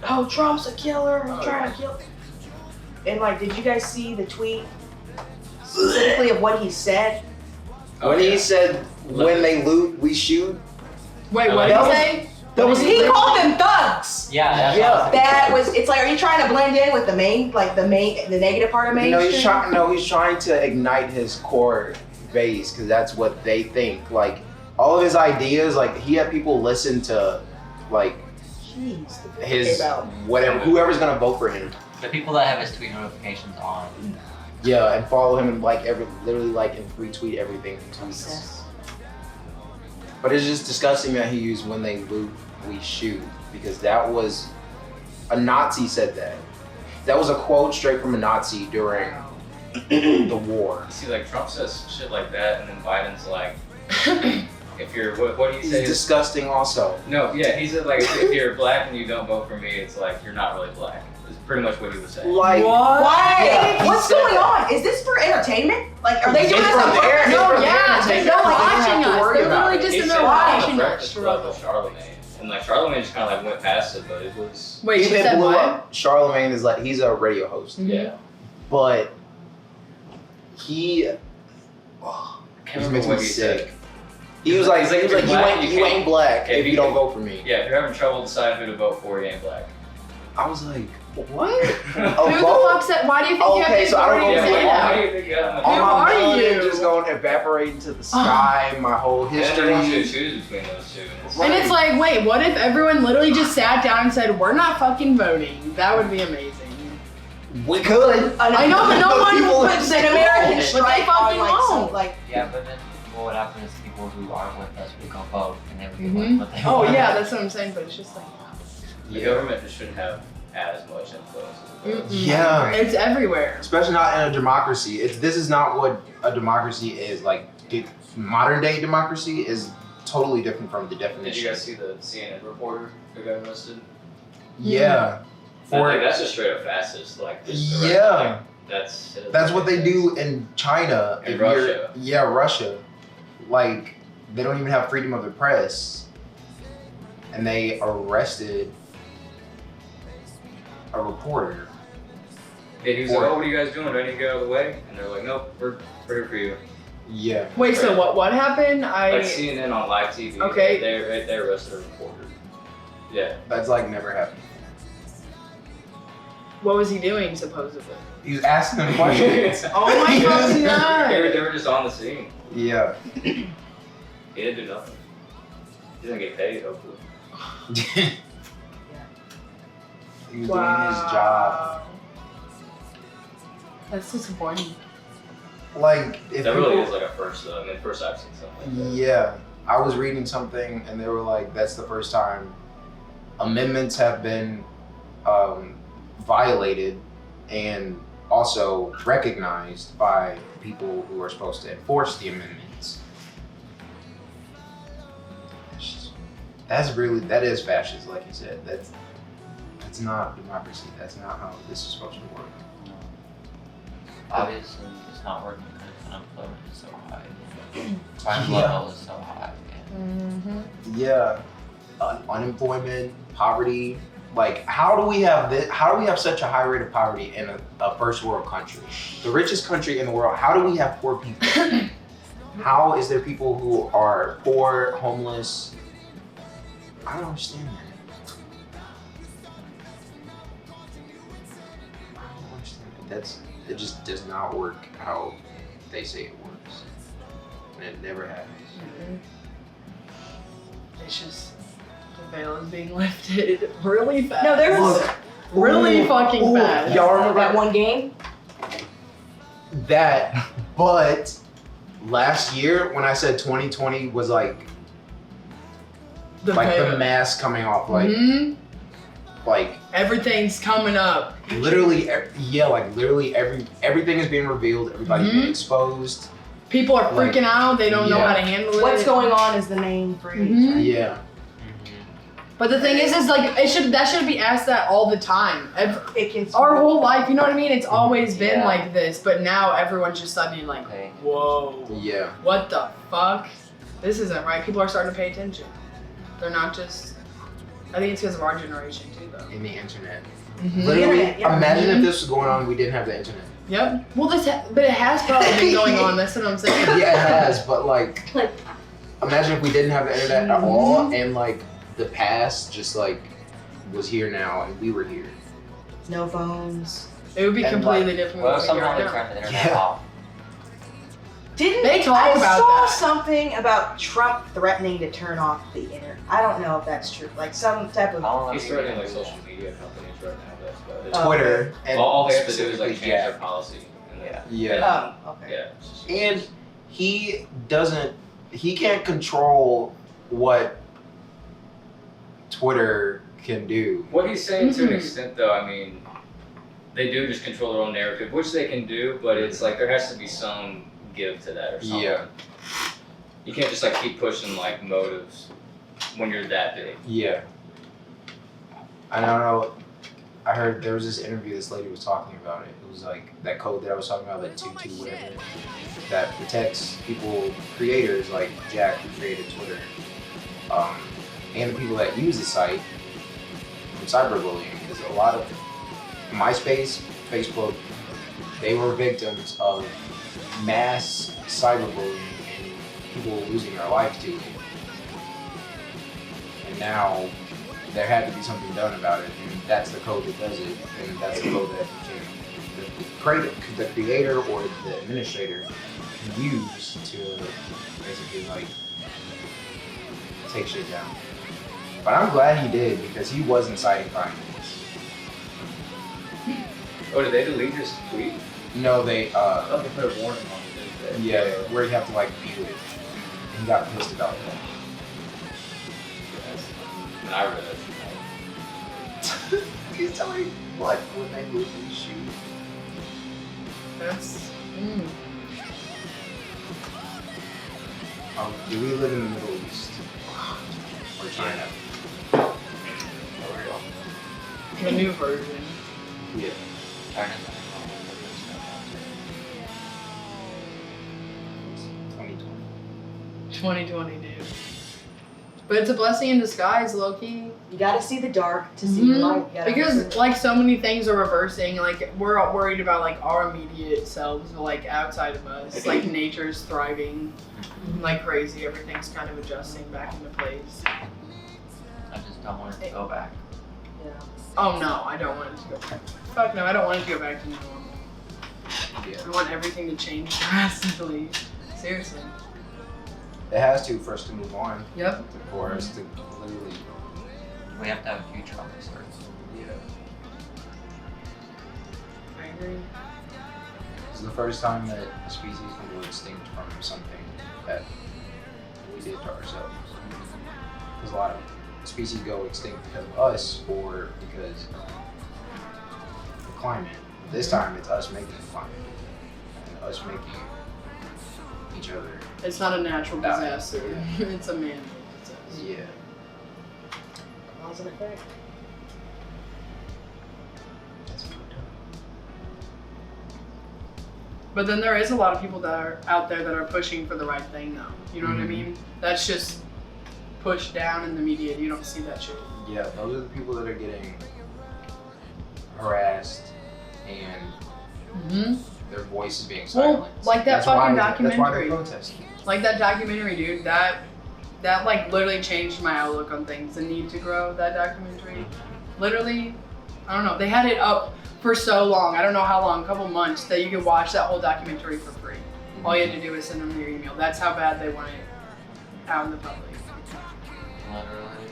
oh, Trump's a killer. I'm trying to kill. And like, did you guys see the tweet specifically of what he said? When he said, when they loot, we shoot. Wait, what did That you was- say? He called them thugs. Yeah, that's Yeah. what I was thinking. That was. It's like, are you trying to blend in with the negative part of You mainstream? know, he's trying to ignite his core base because that's what they think. Like, all of his ideas, like, he had people listen to, like, Jeez, the his about. whatever, whoever's gonna vote for him. The people that have his tweet notifications on. Yeah, and follow him and like literally like and retweet everything he tweets. Obsessed. But it's just disgusting that he used when they loot, we shoot, because that was a Nazi said that. That was a quote straight from a Nazi during the war. See, like Trump says shit like that, and then Biden's like, if you're what do you He's say? disgusting also. No, yeah, he said like if you're black and you don't vote for me, it's like you're not really black. It's pretty much what he was saying. Like, Why? Yeah, he What's said going that. on? Is this for entertainment? Like, are they doing It's this on from there. purpose? It's No, from yeah, there. they're They not don't have watching to us. worry They're about literally it. just He in said their that on watching the us. Breakfast Club with Charlemagne, and like Charlemagne just kind of like went past it, but it was Wait, she Even said blew what? up. Charlemagne is like, he's a radio host, yeah. but he Can't just remember makes me what he said. sick. He was like, He's like, you black, ain't, you you can't- ain't black if if you you- don't vote for me. Yeah, if you're having trouble deciding who to vote for, you ain't black. I was like, what? Who the fuck said? Why do you think you Okay, have so I don't authority know to if say you- Why that? do you think you have All Who my are melanin you? just going to evaporate into the sky. My whole And then they want you to history. choose between those two. And it's Right. And it's like, wait, what if everyone literally just sat down and said, we're not fucking voting? That would be amazing. We could. I know, but no one People would are say An American But strike they fucking on like some won't. like. Yeah, but then what would happen is people who aren't with us would go vote, and they would get Mhm. what they Oh want. yeah, that's what I'm saying, but it's just like, the government just shouldn't have as much influence as it does. Yeah. it's everywhere. Especially not in a democracy. This is not what a democracy is. Like, modern day democracy is totally different from the Did you definition. guys see the CNN reporter who got arrested? Yeah. I think that's just straight up fascist. Like, just the Yeah. like, that's What they do in China. In if you're- Russia. Yeah, Russia. Like, they don't even have freedom of the press. And they arrested a reporter. And he was like, "Oh, what are you guys doing? Do I need to get out of the way?" And they're like, "Nope, we're here for you." Yeah. Wait, so what happened? Like CNN on live TV. Okay. They arrested a reporter. Yeah. That's like never happened. What was he doing supposedly? He was asking them questions. Oh my fucking They god! were just on the scene. Yeah. He didn't do nothing. He doesn't get paid, hopefully. He was doing his job. That's disappointing. Like, if That really people- is like a first, though. I mean, first I've seen something like that. Yeah, I was reading something and they were like, that's the first time amendments have been violated and also recognized by people who are supposed to enforce the amendments. That is fascist, like you said. That's not democracy. That's not how this is supposed to work. Obviously, it's not working because unemployment is so high. Crime Yeah. level is so high. Mm-hmm. Yeah, unemployment, poverty. Like, how do we have this? How do we have such a high rate of poverty in a first world country, the richest country in the world? How do we have poor people? How is there people who are poor, homeless? I don't understand that. I don't understand that. It just does not work how they say it works, and it never happens. It's just the veil is being lifted really fast. No, there was really fucking Ooh, fast. y'all remember that one game. that, but last year when I said 2020 was like The the veil. mask coming off, like Mhm. like Everything's coming up. literally, like literally everything is being revealed, everybody's being exposed, people are Like, freaking out. They don't know yeah. how to handle it. What's going on is the main phrase. Mhm. Right? Yeah. But the thing is like that should be asked that all the time. It gets Our whole life, you know what I mean? It's always been Yeah. like this, but now everyone's just suddenly like, Okay. whoa, Yeah. what the fuck? This isn't right. People are starting to pay attention. They're not just. I think it's because of our generation too, though. In the internet. Mhm. Literally, Internet, yeah. imagine if this was going on, we didn't have the internet. Yep. Well, but it has probably been going on. That's what I'm saying. Yeah, it has, but like, imagine if we didn't have the internet at all, and like the past just like was here now, and we were here. No phones. It would be And, completely different. What when if we figure somehow it they out. turn the internet Yeah. off? Didn't They talk I about saw that. something about Trump threatening to turn off the internet. I don't know if that's true. Like some type of. I don't know. He's if you're threatening gonna like do social media companies right now. That's about it. Oh. Twitter, and all they have to do is like specifically change their Jack. policy. And then, Yeah. Oh, okay. yeah. it's just- And he can't control what Twitter can do. What he's saying to an Mhm. extent, though, I mean, they do just control their own narrative, which they can do, but it's like there has to be some give to that or something. Yeah. You can't just like keep pushing like motives when you're that big. Yeah. I don't know. I heard there was this interview this lady was talking about it. It was like that code that I was talking about, that 2.2 whatever, that protects people, creators like Jack who created Twitter, and the people that use the site from cyberbullying. Because a lot of MySpace, Facebook, they were victims of mass cyberbullying and people losing their lives to it. And now there had to be something done about it, and that's the code that does it, and that's the code that the creator or the administrator can use to basically like take shit down. But I'm glad he did, because he was inciting violence. Oh, did they delete his tweet? No, they I thought they put a warning on it. Didn't they? yeah, where you have to like view it. And he got pissed about that. And I read it. He's telling me what when they move and shoot. That's. Do we live in the Middle East? Or China? The new version. Yeah. Turn it 2020. 2020, dude. But it's a blessing in disguise, low key. You gotta see the dark to see the light. You gotta Because understand. like so many things are reversing. Like we're all worried about like our immediate selves, like outside of us. Like nature's thriving like crazy. Everything's kind of adjusting back into place. I just don't want it to go back. Yeah. Oh no, I don't want it to go back. Fuck no, I don't want it to go back to normal. Yeah. I want everything to change drastically. Seriously. It has to for us to move on, Yep. for us to literally. We have to have a future on this earth. Yeah. I agree. This is the first time that a species can go extinct from something that we did to ourselves. Because a lot of species go extinct because of us or because of the climate. This time it's us making the climate and us making each other. It's not a natural No. disaster. It's a man-made disaster. Yeah. Cause and effect. That's fucked up. But then there is a lot of people that are out there that are pushing for the right thing, though. You know what I Mhm. mean? That's just pushed down in the media. You don't see that shit. Yeah, those are the people that are getting harassed and Mm-hmm. their voice is being Well, silenced. like that That's fucking why, That's why documentary. they're protesting. Like that documentary, dude. That like literally changed my outlook on things. The Need to Grow, that documentary. Literally, I don't know. They had it up for so long. I don't know how long, a couple months, that you could watch that whole documentary for free. All you had to do was send them your email. That's how bad they want it out in the public. Literally,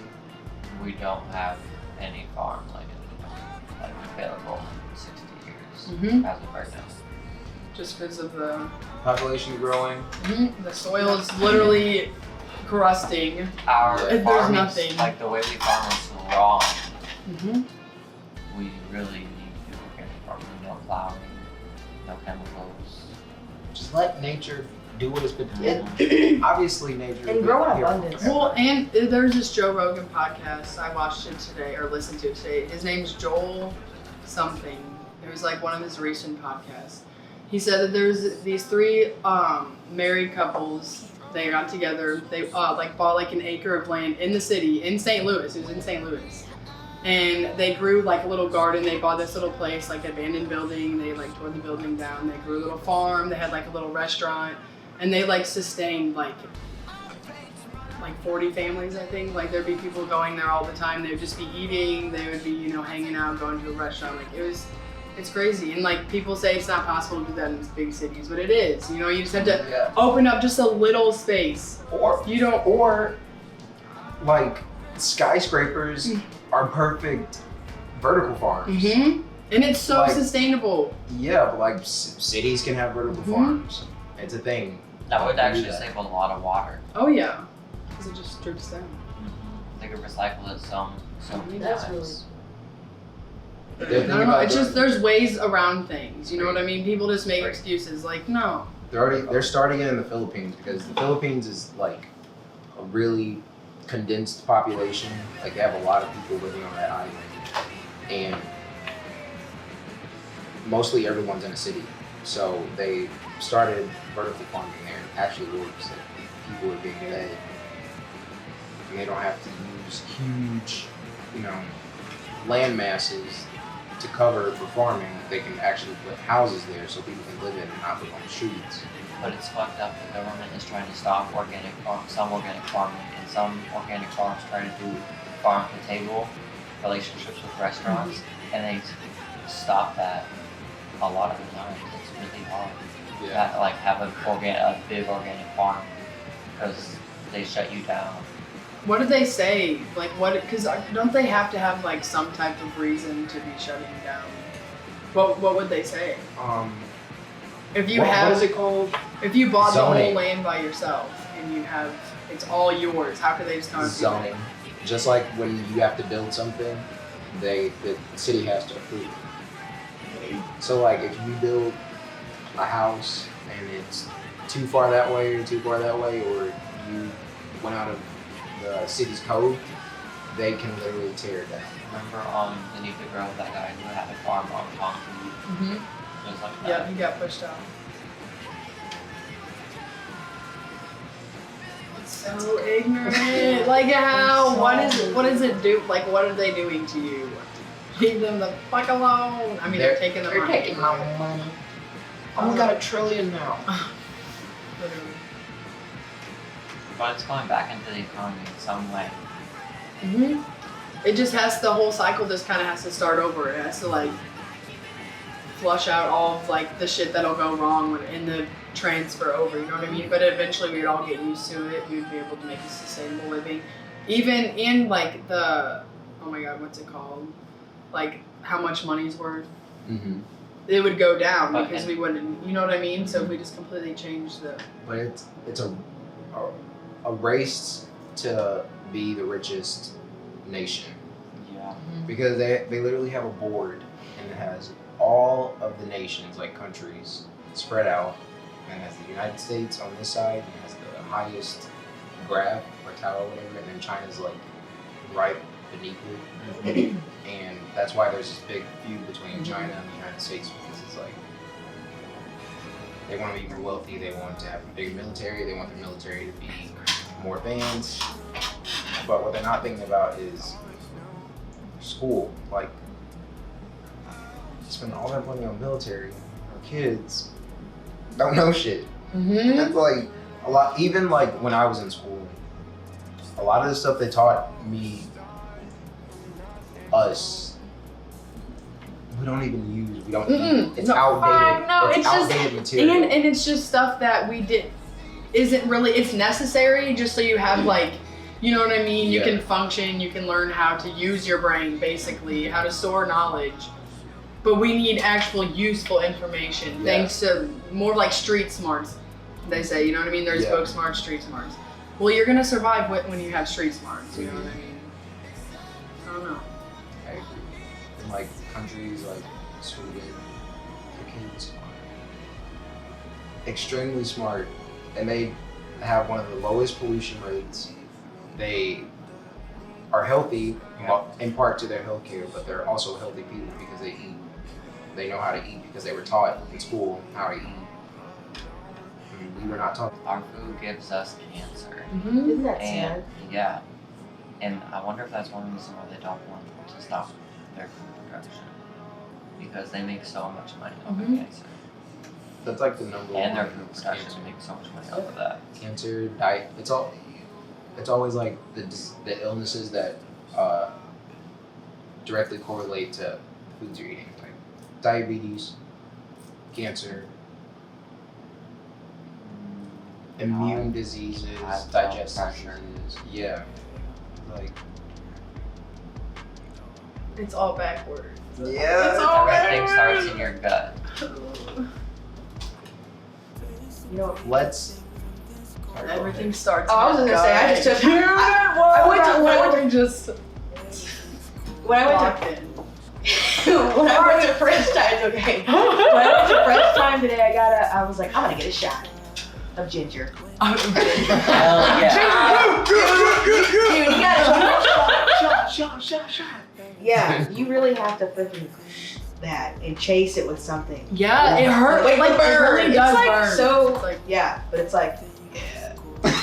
we don't have any farmland like available in 60 years Mm-hmm. as of right now. Just because of the Population growing. the soil is literally crusting. Our There's farming, nothing. like the way we farm is wrong. Mm-hmm. We really need to do organic farming, no plowing, no chemicals. Just let nature do what it's been done. Obviously, nature And is grow in here. abundance. Well, and there's this Joe Rogan podcast. I watched it today or listened to it today. His name's Joel something. It was like one of his recent podcasts. He said that there's these three married couples. They got together. They like bought like an acre of land in the city in St. Louis. It was in St. Louis. And they grew like a little garden. They bought this little place, like abandoned building. They like tore the building down. They grew a little farm. They had like a little restaurant. And they like sustained like 40 families, I think. Like there'd be people going there all the time. They would just be eating. They would be, you know, hanging out, going to a restaurant. Like it's crazy. And like people say it's not possible to do that in big cities, but it is. You know, you just have to Yeah. open up just a little space. Or You don't. like skyscrapers are perfect vertical farms. Mm-hmm. And it's so Like- sustainable. Yeah, but like cities can have vertical Mhm. farms. It's a thing. That would Do actually that. save a lot of water. Oh yeah, because it just drips down. They could recycle it so many That's times. The I thing don't know. about It's just that- there's ways around things. You know what I mean? People just make Right. excuses. Like no. They're starting it in the Philippines because the Philippines is like a really condensed population. Like they have a lot of people living on that island, and mostly everyone's in a city. So they started vertical farming there. It actually works. Like people are being fed, and they don't have to use huge, you know, land masses to cover for farming. They can actually put houses there so people can live in and not live on the streets. But it's fucked up. The government is trying to stop some organic farming, and some organic farms try to do farm to table relationships with restaurants, and they stop that a lot of the time. It's really hard. Like have a big organic farm because they shut you down. What do they say? Like what? Because don't they have to have like some type of reason to be shutting down? What would they say? If you what is it called? if you bought the whole Zoning. land by yourself and you have it's all yours, how could they just come and Zoning. Just like when you have to build something, the city has to approve it. So like if you build a house and it's too far that way or too far that way, or you went out of the city's code, they can literally tear it down. Remember the Need to Grow, that guy who had a farm on concrete? Mm-hmm. It was like Yeah, that. he got pushed out. It's so ignorant. Like how? What does it do? Like what are they doing to you? Leave them the fuck alone. I mean, they're taking the money. my money. I got $1 trillion now. Literally. But it's going back into the economy in some way. hmm It just has the whole cycle. Just kind of has to start over. It has to like flush out all of like the shit that'll go wrong when in the transfer over. You know what I mean? But eventually we'd all get used to it. We'd be able to make a sustainable living, even in like the oh my god, what's it called? Like how much money's worth. Mm-hmm. It would go down But- because we wouldn't. You know what I mean? So if we just completely change the. But it's a race to be the richest nation. Yeah. Because they literally have a board and it has all of the nations, like countries, spread out, and it has the United States on this side, and it has the highest graph or tower, whatever, and then China's like right beneath it. And that's why there's this big feud between China and the United States, because it's like they want to be more wealthy, they want to have a bigger military, they want the military to be more advanced. But what they're not thinking about is school. Like, spend all that money on military, our kids don't know shit. Mm-hmm. That's like a lot. Even like when I was in school, a lot of the stuff they taught me, we don't even use. We don't. Mm-mm. It's No, outdated. no, it's it's just- outdated material. And it's just stuff that we did isn't really it's necessary just so you have like you know what I mean? You Yeah. can function, you can learn how to use your brain basically, how to store knowledge. But we need actual useful information Yeah. thanks to more like street smarts. They say, you know what I mean? There's Yeah. book smarts, street smarts. Well, you're gonna survive when you have street smarts, you know what I mean? I don't know. I agree. In like countries like Sweden, the kids are extremely smart, and they have one of the lowest pollution rates. They are healthy in part to their health care, but they're also healthy people because they eat. They know how to eat because they were taught in school how to eat. We were not taught. Our food gives us cancer. Isn't that And sad? yeah, and I wonder if that's one reason why they don't want to stop their food production, because they make so much money off of cancer, That's like the number one. and their food production makes so much money off of that. Cancer, diet. It's always like the illnesses that directly correlate to foods you're eating, like diabetes, cancer, immune diseases, High blood digestive pressure. diseases. Yeah, like It's all backwards. yeah. It's all Everything backwards. starts in your gut. You know, Let's. Everything starts. Oh, I was with gonna say, I just took- Dude, I went to- when I went just when I went walked in. to when I went to French time, okay. When I went to French time today, I was like, I'm gonna get a shot of ginger. Hell yeah. Dude, you gotta shot. Yeah, you really have to freaking that and chase it with something. Yeah, it hurts. Wait, Like, the burn. it really It's does like burn. so. It's like, Yeah, but it's like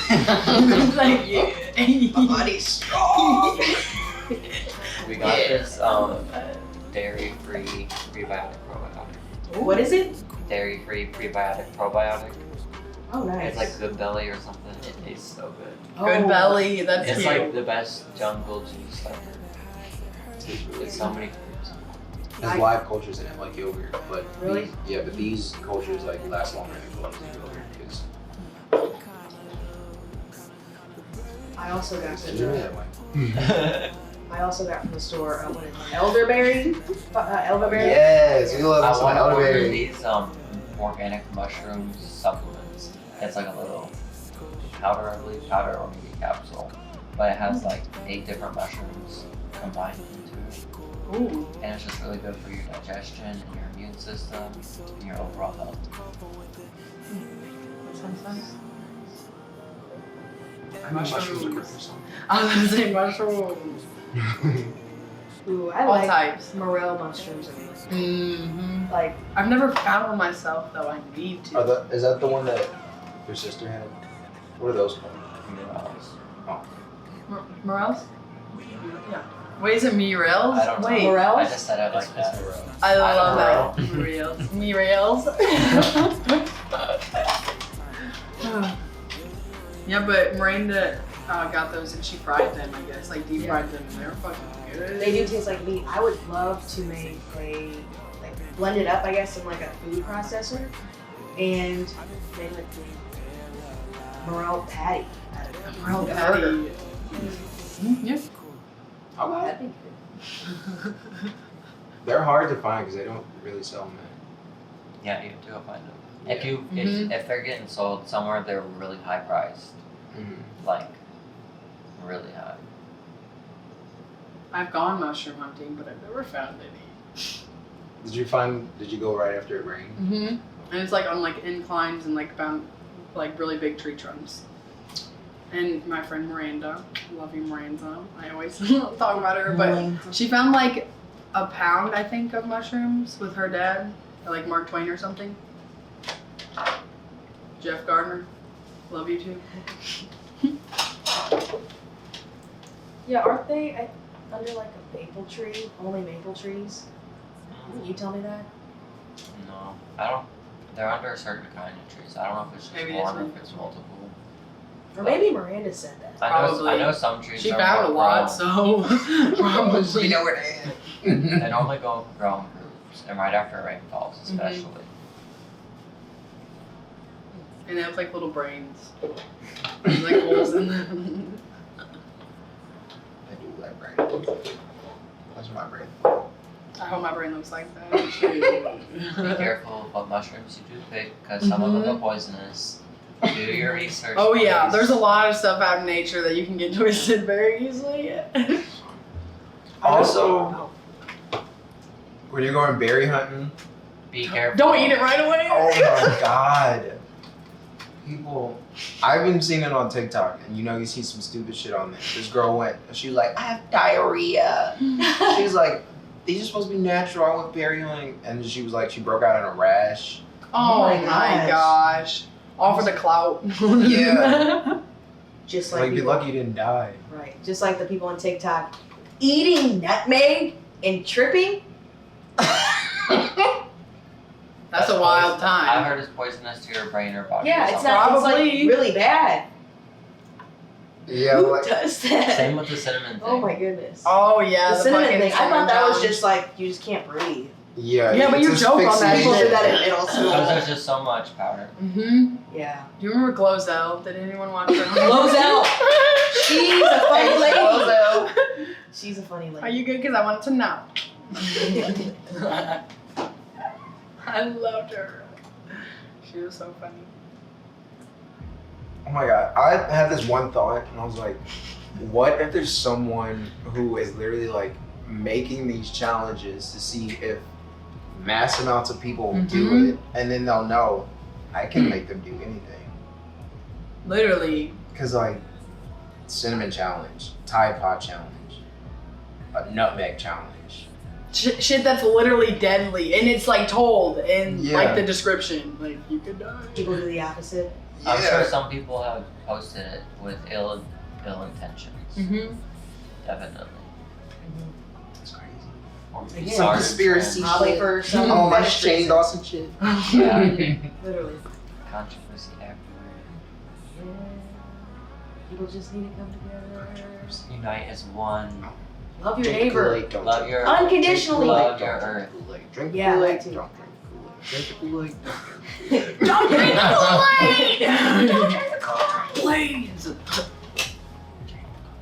it's like, yeah. my body's strong. We got this dairy-free prebiotic probiotic. What is it? Dairy-free prebiotic probiotic. Oh, nice. It's like Good Belly or something. It tastes so good. Good belly. That's It's cute. like the best jungle juice ever. It's so many fruits. There's live cultures in it, like yogurt, but Really? but these cultures like last longer than frozen yogurt because I also got it's some. that way. I also got from the store. What is it? Elderberry. Elderberry. Yes, we love I some want to order elderberry. these organic mushroom supplements. It's like a little powder, I believe, powder or maybe capsule, but it has like 8 different mushrooms combined into it, Ooh. and it's just really good for your digestion and your immune system and your overall health. That sounds nice. I know mushrooms are good for something. I was gonna say mushrooms. Ooh, I All like types. morel mushrooms. Mm-hmm. Like, I've never found one myself though. I need to. Is that the one that your sister had? What are those called? Morels? Yeah. Wait, is it Mirels? I don't know. Wait. Morels? I just said it like that. I love I that. Mirels. Mirels. Yeah, but Miranda got those and she fried them, I guess. Like deep fried them and they were fucking good. they do taste like meat. I would love to make blend it up, I guess, in like a food processor and make like morel patty. Morel A patty. burger. Yeah. How about That'd be good. They're hard to find because they don't really sell them. Yeah, you have to go find them. Mhm. If they're getting sold somewhere, they're really high priced, like really high. I've gone mushroom hunting, but I've never found any. Did you go right after it rained? Mm-hmm. And it's like on like inclines and like found like really big tree trunks. And my friend Miranda, love you Miranda, I always talk about her, but she found like a pound, I think, of mushrooms with her dad, like Mark Twain or something. Jeff Gardner, love you too. Yeah, aren't they under like a maple tree? Only maple trees? Didn't you tell me that? No, I don't. They're under a certain kind of trees. I don't know if it's just Maybe one it's or if it's multiple. Or maybe Miranda said that. Probably. I know some trees She are found a more lot, grown. so probably. know where they are. They normally go grow in groups, and right after rain falls, Mm-hmm. especially. And they have like little brains. There's like holes in them. I do like brain. That's my brain. I hope my brain looks like that. Be careful of what mushrooms you do pick, because some of them are poisonous. Do your research. Oh yeah, please. there's a lot of stuff out in nature that you can get twisted very easily. Also, when you're going berry hunting, Be careful. Don't eat it right away. oh my god. people, I've been seeing it on TikTok, and you see some stupid shit on there. This girl went, and she was like, I have diarrhea. She was like, these are supposed to be natural. I went perioding, and she was like, she broke out in a rash. Oh my my gosh. All for the clout. Yeah. Just Like, like be people, lucky you didn't die. right? Just like the people on TikTok eating nutmeg and tripping. That's a wild I've time. heard it's poisonous to your brain or body. Yeah, or it's something. not. It's like Probably. really bad. Yeah, Who like, does that? Same with the cinnamon thing. Oh my goodness. Oh yeah, the cinnamon fucking thing. I thought that was challenge. just like you just can't breathe. yeah. Yeah, but it's you joke on that. asphyxiation. People did that in middle school. Because there's just so much powder. Mm-hmm. Yeah. Do you remember Glozell? Did anyone watch that? Glozell. She's a funny lady. Glozell. She's a funny lady. Are you good? Because I wanted to know. I loved her. She was so funny. Oh my god, I had this one thought, and I was like, what if there's someone who is literally like making these challenges to see if mass amounts of people will do it, and then they'll know I can make them do anything. Literally. Cause like, cinnamon challenge, Tide Pod challenge, a nutmeg challenge. Shit that's literally deadly, and it's like told in Yeah. like the description, like you could die. People do the opposite. I'm sure some people have posted it with ill intentions. Mm-hmm. Definitely. That's crazy. Or Again, Some started conspiracy trends. Probably for some. Oh my fetish Shane reason. Dawson shit. Yeah. Literally. Controversy everywhere. Yeah. People just need to come together. Unite as one. Love your Drink the neighbor. Kool-Aid, don't Love drink your Unconditionally. love Don't your drink earth. the Kool-Aid. Drink the Yeah, Kool-Aid, that too. don't drink the Kool-Aid. Drink the Kool-Aid. Don't drink the Kool-Aid! Don't drink the Kool-Aid. Please!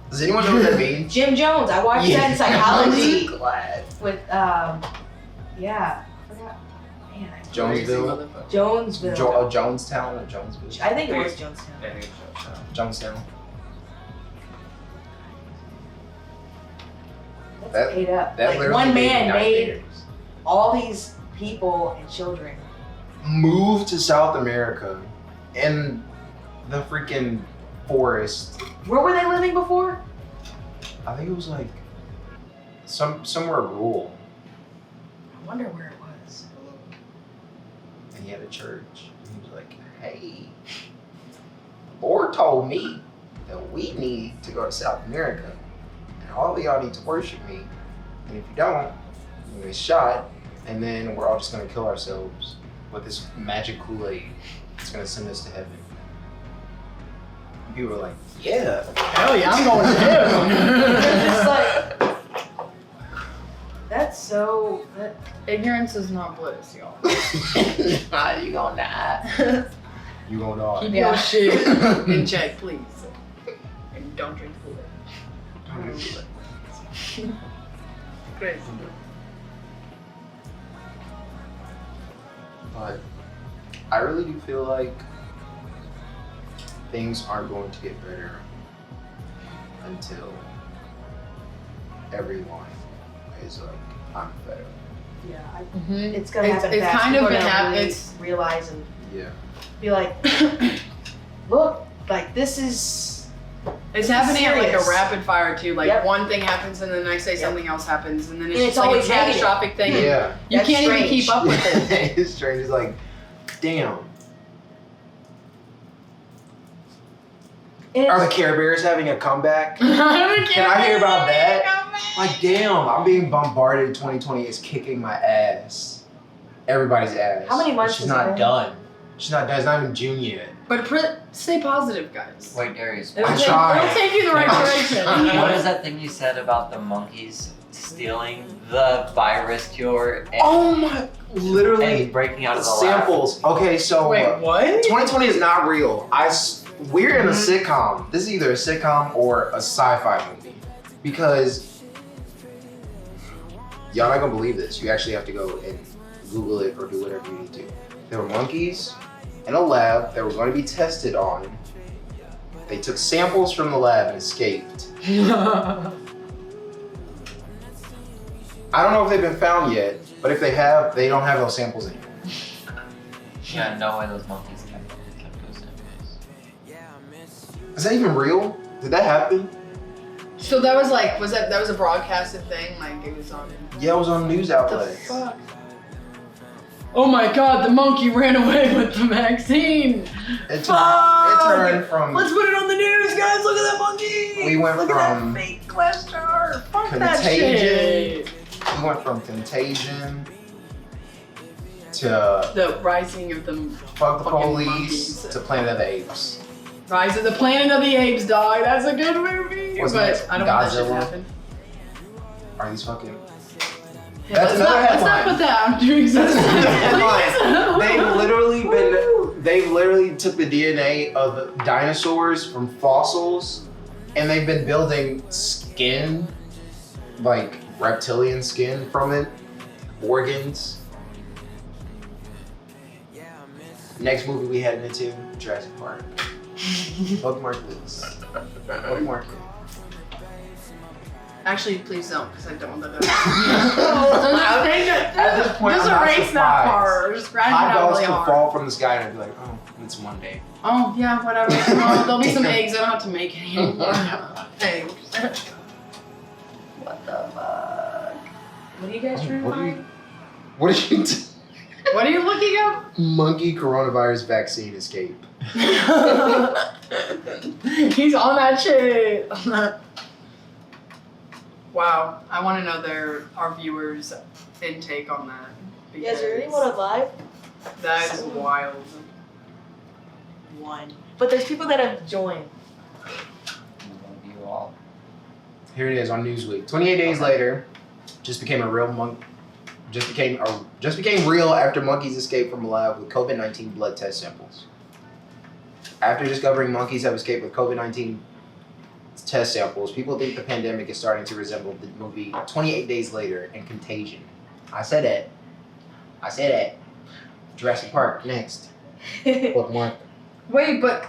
Does anyone know what that means? Jim Jones. I watched that in psychology Glad. with yeah. I forgot. Man, I Jonesville. Jonesville. Jonestown or Jonesville? I think it was Jonestown. I think so. Jonestown. That's That- made up. That Like literally one gave me man made nightmares. all these people and children. Moved to South America in the freaking forest. Where were they living before? I think it was like somewhere rural, I wonder where it was. and he had a church. And he was like, "Hey, the Lord told me that we need to go to South America, and all of y'all need to worship me. And if you don't, you're gonna get shot, and then we're all just gonna kill ourselves with this magic Kool-Aid. It's gonna send us to heaven." And people were like, "Yeah." Hell yeah, I'm going to heaven. It's like that's so. Ignorance is not bliss, y'all. Nah, you gonna die. You gonna die. Keep Yeah. your shit in check, please. And don't drink Kool-Aid. Crazy. But I really do feel like things aren't going to get better until everyone is like, I'm better. Yeah, Mm-hmm. it's gonna It's- happen it's fast. kind of People are been gonna happening. really It's realize and Yeah. be like, look, like this is. It's happening at like a serious. rapid fire too. Like Yep. one thing happens and the next day Yep. something else happens and then it's And just it's like a always negative. catastrophic thing. Yeah. You That's can't even strange. keep up with it. It's strange. It's like, damn. And Are the it's, Care Bears having a comeback? Can I hear about that? Like, damn, I'm being bombarded. 2020 is kicking my ass. Everybody's ass. How many months She's has it not been? done. She's not done. It's not even June yet. But stay positive, guys. Wait, Darius. It'll I take, tried. it'll take you the right I direction. tried. What is that thing you said about the monkeys stealing the virus cure and, Oh my, literally and breaking out of the samples. Okay, so Wait, what? 2020 is not real. We're in a sitcom. This is either a sitcom or a sci-fi movie because y'all not gonna believe this. You actually have to go and Google it or do whatever you need to. There were monkeys in a lab that were going to be tested on. They took samples from the lab and escaped. I don't know if they've been found yet, but if they have, they don't have those samples anymore. Yeah, no way those monkeys kept those samples. Is that even real? Did that happen? So that was like, that was a broadcasted thing? Like it was on. Yeah, it was on news What the outlets. fuck? Oh my god, the monkey ran away with the vaccine. It Fuck! turned from Let's put it on the news, guys. Look at that monkey. We went Look from at that fake Lester. Fuck that Contagion. shit. we went from Contagion to The rising of the Fuck the fucking Police monkeys. to Planet of the Apes. Rise of the Planet of the Apes, dog. That's a good movie. Wasn't but it I don't want that shit to Godzilla? happen. Are these fucking? Yeah, That's another let's not headline. put that out doing That's something. another headline. They've literally took the DNA of dinosaurs from fossils, and they've been building skin, like reptilian skin from it, organs. Next movie we heading into Jurassic Park. Bookmark this. Bookmark it. Actually, please don't, because I don't want that to happen. Just take it. At this point, just I'm not erase that surprised. part. Or scratch it Hot out dogs really could hard. fall from the sky and I'd be like, oh, it's Monday. Oh, yeah, whatever. Well, there'll be some eggs. I don't have to make any anymore. Hey. What the fuck? What are you guys trying to What are find? you? What did you do? What are you looking up? Monkey coronavirus vaccine escape. He's on that shit. Wow, I want to know our viewers' intake on that. Yeah, is there anyone alive? That is wild. One. But there's people that have joined. Love you all. Here it is on Newsweek. 28 days later, just became real after monkeys escaped from a lab with COVID-19 blood test samples. After discovering monkeys have escaped with COVID-19 test samples, people think the pandemic is starting to resemble the movie 28 Days Later and Contagion. I said it. Jurassic Park, next. Bookmark. Wait, but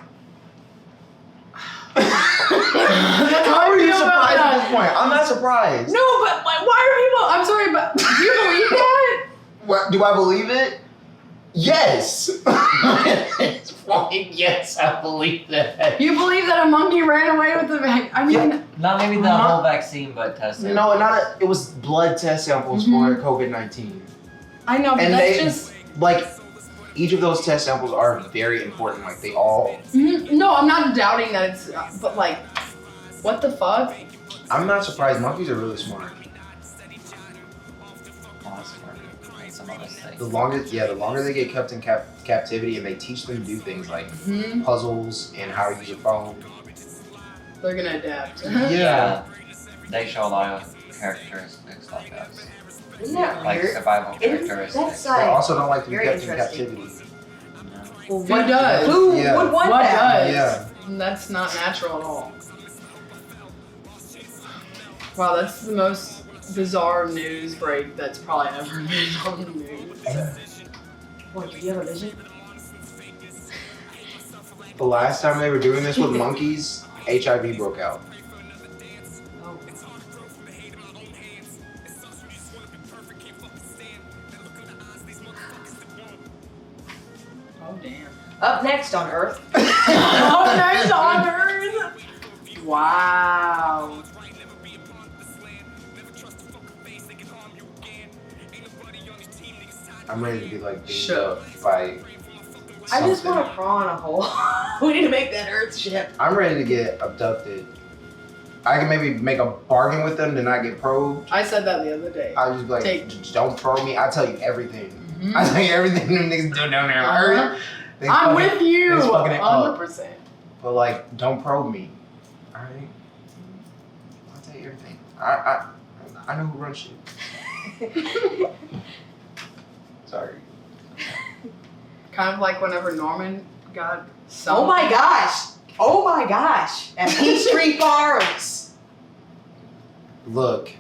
How are you surprised at this point? I'm not surprised. no, but why are people? I'm sorry, but do you believe that? What, do I believe it? Yes. It's fine. Yes, I believe that. You believe that a monkey ran away with the vaccine? I mean, Not maybe the Huh? whole vaccine, but test it. No, it was blood test samples for COVID-19. I know, but And that's they- just. Like, each of those test samples are very important. Like, they all. No, I'm not doubting that it's. But like, what the fuck? I'm not surprised. Monkeys are really smart. Oh, that's smarter than some of us think. The longer they get kept in captivity, and they teach them to do things like Hmm. puzzles and how to use a phone. They're gonna adapt. Yeah. They show a lot of characteristics like us. Isn't that Like weird? survival That's characteristics. They like, also don't like to be Very kept in interesting. captivity. well, Who does? Who Yeah. would want What that? does? Yeah. That's not natural at all. Wow, that's the most bizarre news break that's probably ever been on the news. What, did you have a vision? The last time they were doing this with monkeys, HIV broke out. Oh. Oh damn. Up next on Earth. Oh, nice on Earth. Wow. I'm ready to be like beamed Shut up by I just something. want to crawl in a hole. We need to make that Earth ship. I'm ready to get abducted. I can maybe make a bargain with them to not get probed. I said that the other day. I just be like, Take- "Just don't probe me. I tell you everything. Mhm. I tell you everything them niggas do down there. Uh-huh. They I'm fucking- with you. it's fucking it up. 100%. But like, don't probe me. All right. I'll tell you everything. I know who runs shit. Sorry. Kind of like whenever Norman got some. Oh my gosh. Oh my gosh. At Peachtree Farms. Look,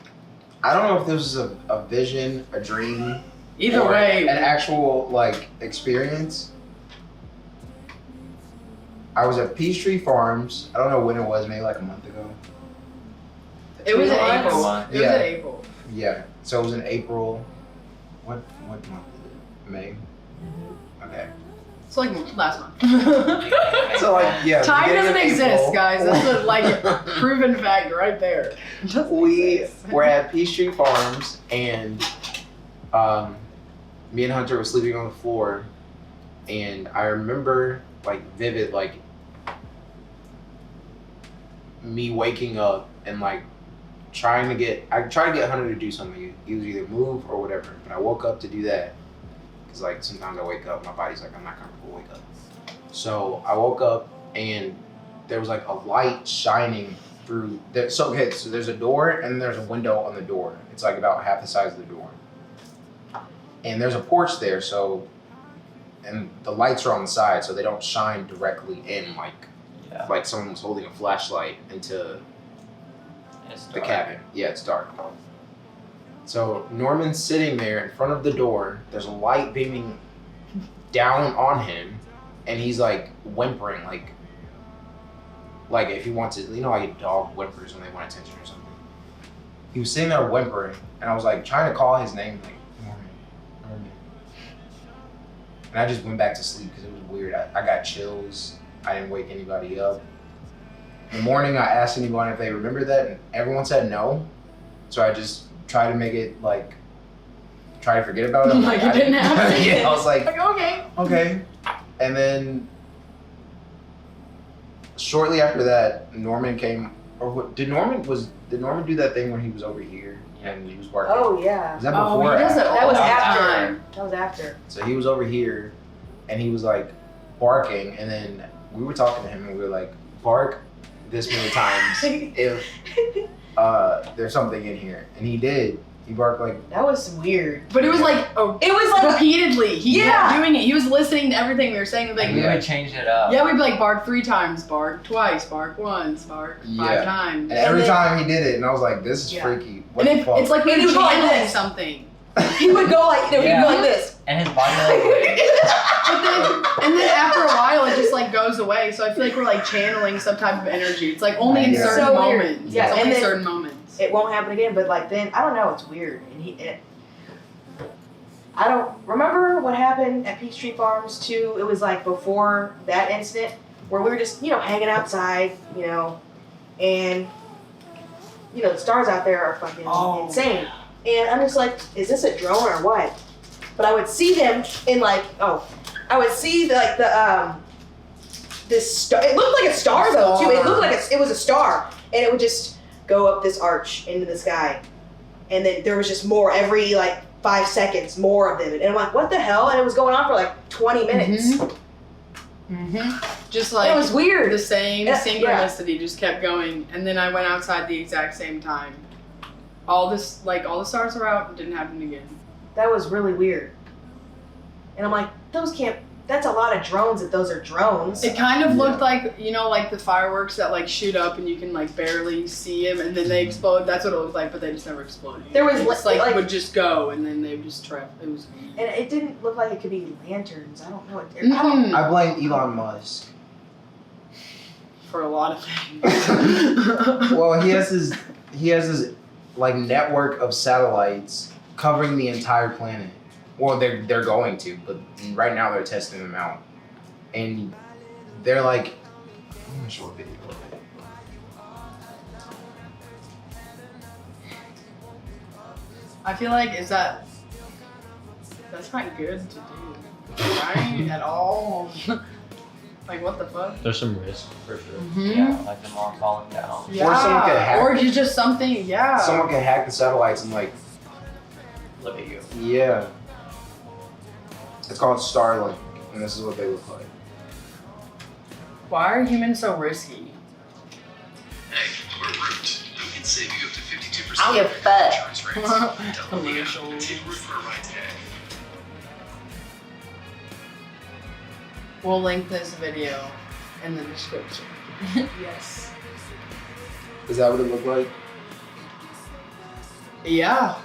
I don't know if this was a vision, a dream, Either or way. an actual like experience. I was at Peachtree Farms. I don't know when it was, maybe like a month ago. It was in July? April. July. It was in April. Yeah. So it was in April. What month is it? May. Okay. It's like last month. So like, yeah. Time beginning doesn't of exist, April, guys. That's a like proven fact right there. It doesn't We exist. were at Peachtree Farms, and me and Hunter were sleeping on the floor, and I remember like vivid like me waking up and like trying to get Hunter to do something. He was either move or whatever, but I woke up to do that because like sometimes I wake up, my body's like I'm not comfortable wake up. So I woke up and there was like a light shining through there. So there's a door and there's a window on the door. It's like about half the size of the door. And there's a porch there, so and the lights are on the side, so they don't shine directly in like someone was holding a flashlight into It's the dark. cabin. Yeah, it's dark. So Norman's sitting there in front of the door. There's a light beaming down on him, and he's like whimpering, like if he wants it, you know, like a dog whimpers when they want attention or something. He was sitting there whimpering, and I was like trying to call his name, like Norman, Norman. And I just went back to sleep because it was weird. I got chills. I didn't wake anybody up. In the morning, I asked anyone if they remembered that, and everyone said no. So I just tried to make it like, try to forget about it. Like it didn't happen. Yeah, I was like, okay. okay. And then shortly after that, Norman came. Or what, did Norman do that thing when he was over here and he was barking? Oh yeah. Was that Oh, before? he or does it after? That was all the after. time. That was after. So he was over here, and he was like barking, and then we were talking to him, and we were like, bark this many times if there's something in here, and he did. He barked like. That was weird. But it was like It was like repeatedly. He Yeah. kept doing it. He was listening to everything we were saying. Like, We would change it up. yeah, we'd be like bark 3 times, bark twice, bark once, bark 5 Yeah. times. And every then- time he did it, and I was like, this is Yeah. freaky. What And the fuck? it's like we And were he was like channeling this. something. he would go like, he'd Yeah. go like this. And his body language. And then after a while, it just like goes away. So I feel like we're like channeling some type of energy. It's like only in Yeah. certain So weird. moments. Yeah, It's only and then- certain moments. It won't happen again. But like then, I don't know. It's weird. And I don't remember what happened at Peachtree Farms too. It was like before that incident where we were just hanging outside, and the stars out there are fucking Oh. insane. And I'm just like, is this a drone or what? But I would see them in like, I would see this star. It looked like a star though too. It looked like it was a star, and it would just go up this arch into the sky, and then there was just more every like 5 seconds, more of them, and I'm like, what the hell? And it was going on for like 20 minutes. Just like It was weird. the same Yeah, synchronicity just kept going. And then I went outside the exact same time. All the stars were out. It didn't happen again. That was really weird. And I'm like, that's a lot of drones if those are drones. It kind of Yeah. looked like, like the fireworks that like shoot up and you can like barely see them and then they explode. That's what it looked like, but they just never exploded. There was, They just, like- would just go and then they would just trap. It was And it didn't look like it could be lanterns. I don't know. I don't, I blame Elon Musk. for a lot of things. Well, he has his like network of satellites covering the entire planet. Well, they're going to, but right now they're testing them out, and they're like, I'm gonna show a video of it. I feel like that's not good to do, right? At all. Like what the fuck? There's some risk for sure. Yeah, like them all falling down. Yeah. someone could hack- Or just something. Yeah. Someone can hack the satellites and like, Look at you. yeah. It's called Starlink, and this is what they look like. Why are humans so risky? Hey, we're Root. We can save you up to 52% I don't give a of your fuck. insurance rates. Download the app Commercials. and take Root for a ride today. We'll link this video in the description. Yes. Is that what it looked like? Yeah.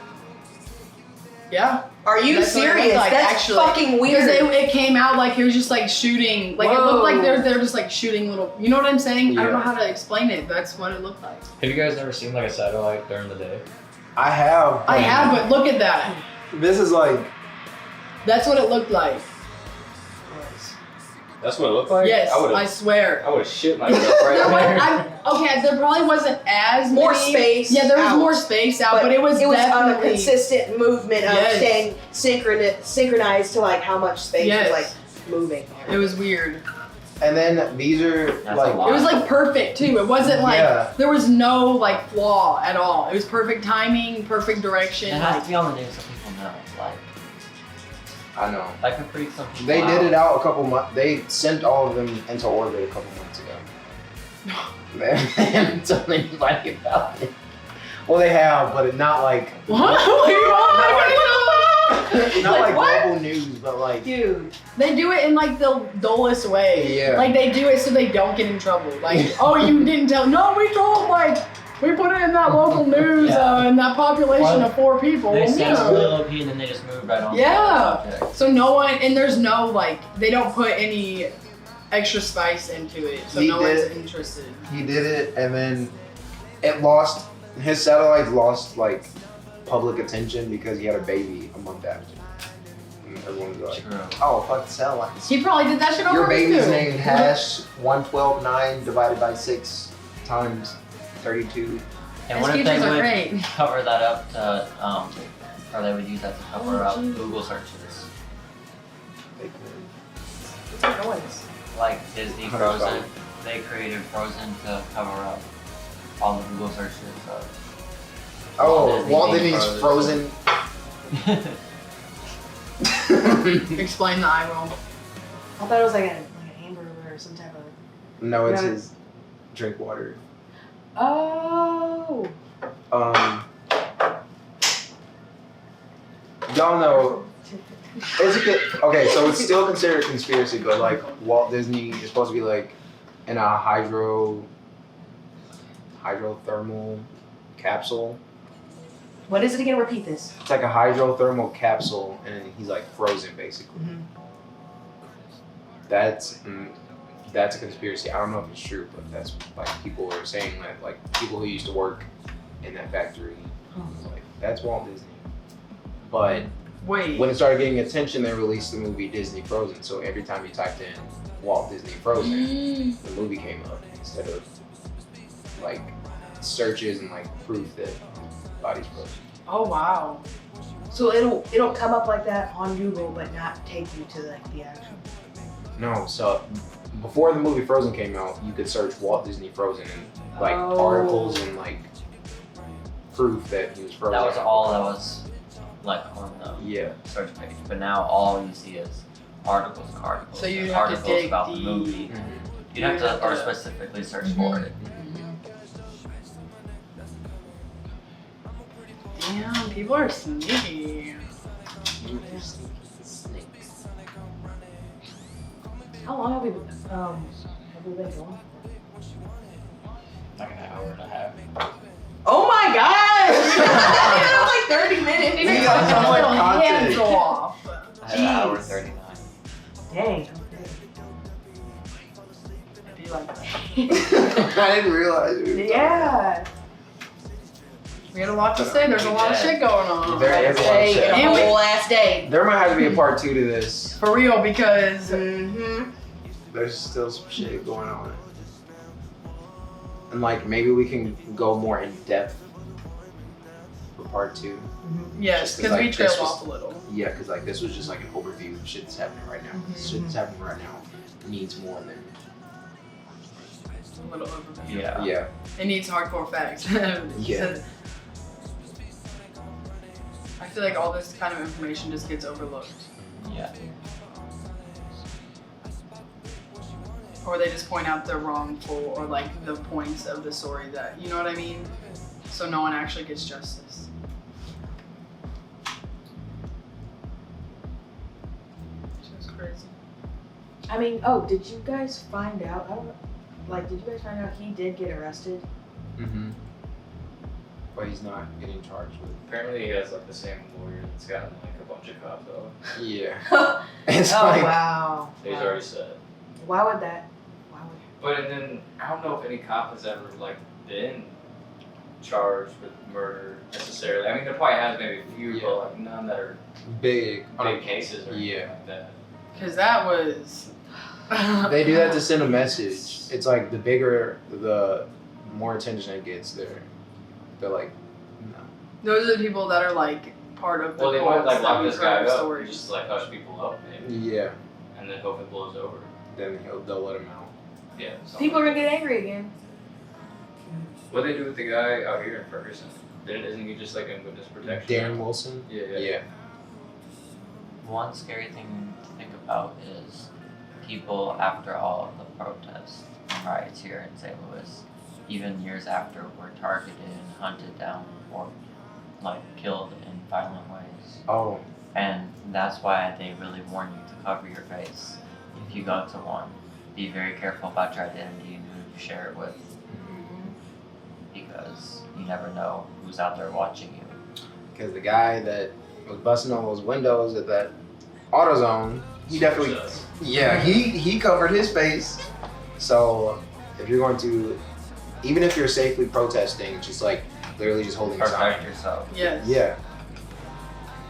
Yeah. Are you That's what it looked serious? like, That's actually. fucking Because weird. it came out like it was just like shooting. Like it looked like Whoa. they're just like shooting little. You know what I'm saying? I don't Yeah. know how to explain it. That's what it looked like. Have you guys ever seen like a satellite during the day? I have. I have, but look at that. This is like, That's what it looked like. That's what it looked like? Yes, I would I have swear. shit myself right There was, there. okay, there probably wasn't as More many. space Yeah, there was out. more space out, but it was on a definitely consistent movement of Yes. staying synchronized to like how much space Yes. was like moving. It was weird. And then these are That's like a lot. It was like perfect too. It wasn't like Yeah. there was no like flaw at all. It was perfect timing, perfect direction. It has to be on the news so people know. I know. That could freak some people They out. did it out a couple months. They sent all of them into orbit a couple months ago. They haven't told anybody about it. Well, they have, but not like What? not like what? global news, but like Dude, They do it in like the dullest way. Yeah. Like they do it so they don't get in trouble. Like, oh, you didn't tell. No, we told like we put it in that local news Yeah. in that population Well, of 4 people. They You sent know. really low key and then they just moved right on. Yeah. To the subject. So no one, and there's no like, they don't put any extra spice into it, so He no one's did. interested. he did it, and then it lost. His satellites lost like public attention because he had a baby a month after. And everyone was like, True. "Oh, fuck the satellites." He probably did that shit on Your purpose baby's too. named hash 112.9 divided by 6 times 32. And His what if they features are would great. cover that up to, or they would use that to cover Oh, up geez. Google searches? They could. what's that noise? Like Disney 100%. Frozen, they created Frozen to cover up all the Google searches of. Oh, Walt being Disney's Frozen. Explain the eye roll. I thought it was like an hamburger or some type of. No, it's Yeah. his drink water. Oh. Y'all know. Okay, so it's still considered a conspiracy, but like Walt Disney is supposed to be like in a hydrothermal capsule. What is it again? Repeat this. It's like a hydrothermal capsule, and he's like frozen basically. Mhm. That's a conspiracy. I don't know if it's true, but that's like people were saying that like people who used to work in that factory, like that's Walt Disney. But Wait. when it started getting attention, they released the movie Disney Frozen. So every time you typed in Walt Disney Frozen, the movie came up instead of like searches and like proof that body's frozen. Oh wow. So it'll come up like that on Google, but not take you to like the actual. No, so before the movie Frozen came out, you could search Walt Disney Frozen and like Oh. articles and like proof that he was frozen. That was all that was like on the Yeah. search page. But now all you see is articles and articles. So you and have to articles dig about the deep. movie. Mm-hmm. You'd have to or specifically search for it. Damn, people are sneaky. How long have we been going? Like an hour and a half. Oh my gosh! Like 30 minutes. Even We got so much your hands content. go off. I had an hour Jeez. 39. Dang. It'd be like that. I didn't realize it. Yeah. We had a lot to say. There's a lot of shit going on. There is a lot of Day, shit. a And we- whole ass day. There might have to be a part 2 to this. For real, because Mm-hmm. There's still some shit going on. And like maybe we can go more in depth for part 2. yes, Just 'cause, because like, we this trailed was- off a little. Yeah, because like this was just like an overview of shit that's happening right now. Shit that's happening right now needs more than A little overview. Yeah. yeah. It needs hardcore facts. Yeah. I feel like all this kind of information just gets overlooked. Yeah. Or they just point out the wrongful or like the points of the story that, you know what I mean? So no one actually gets justice. Which is crazy. I mean, oh, did you guys find out? I don't know. Like, did you guys find out he did get arrested? Mm-hmm. But he's not getting charged with. Apparently he has like the same lawyer that's gotten like a bunch of cops out. Yeah. Oh It's like wow. He's already said. Why would that? Why would? But and then I don't know if any cop has ever like been charged with murder necessarily. I mean there probably has maybe a few, Yeah. but like none that are big. big cases or anything Yeah. like that. Because that was. They do that to send a message. It's like the bigger, the more attention it gets. They're like, no. Those are the people that are like part of the Well, they might like cults that lock we've this heard guy of up, stories. just to, like hush people up, maybe, Yeah. and then hope it blows over. Then they'll let him out. Yeah. People are gonna get angry again. What they do with the guy out here in Ferguson? Isn't he just like in witness protection? Darren Wilson. Yeah. Yeah. One scary thing to think about is people after all of the protests and riots here in St. Louis, even years after, were targeted and hunted down or like killed in violent ways. Oh. And that's why they really warn you to cover your face if you go to one. Be very careful about your identity and who you share it with, because you never know who's out there watching you. Because the guy that was busting all those windows at that AutoZone, he definitely, yeah, he covered his face. So if you're going to, even if you're safely protesting, just like literally just holding a sign. Protect yourself. Yes. Yeah.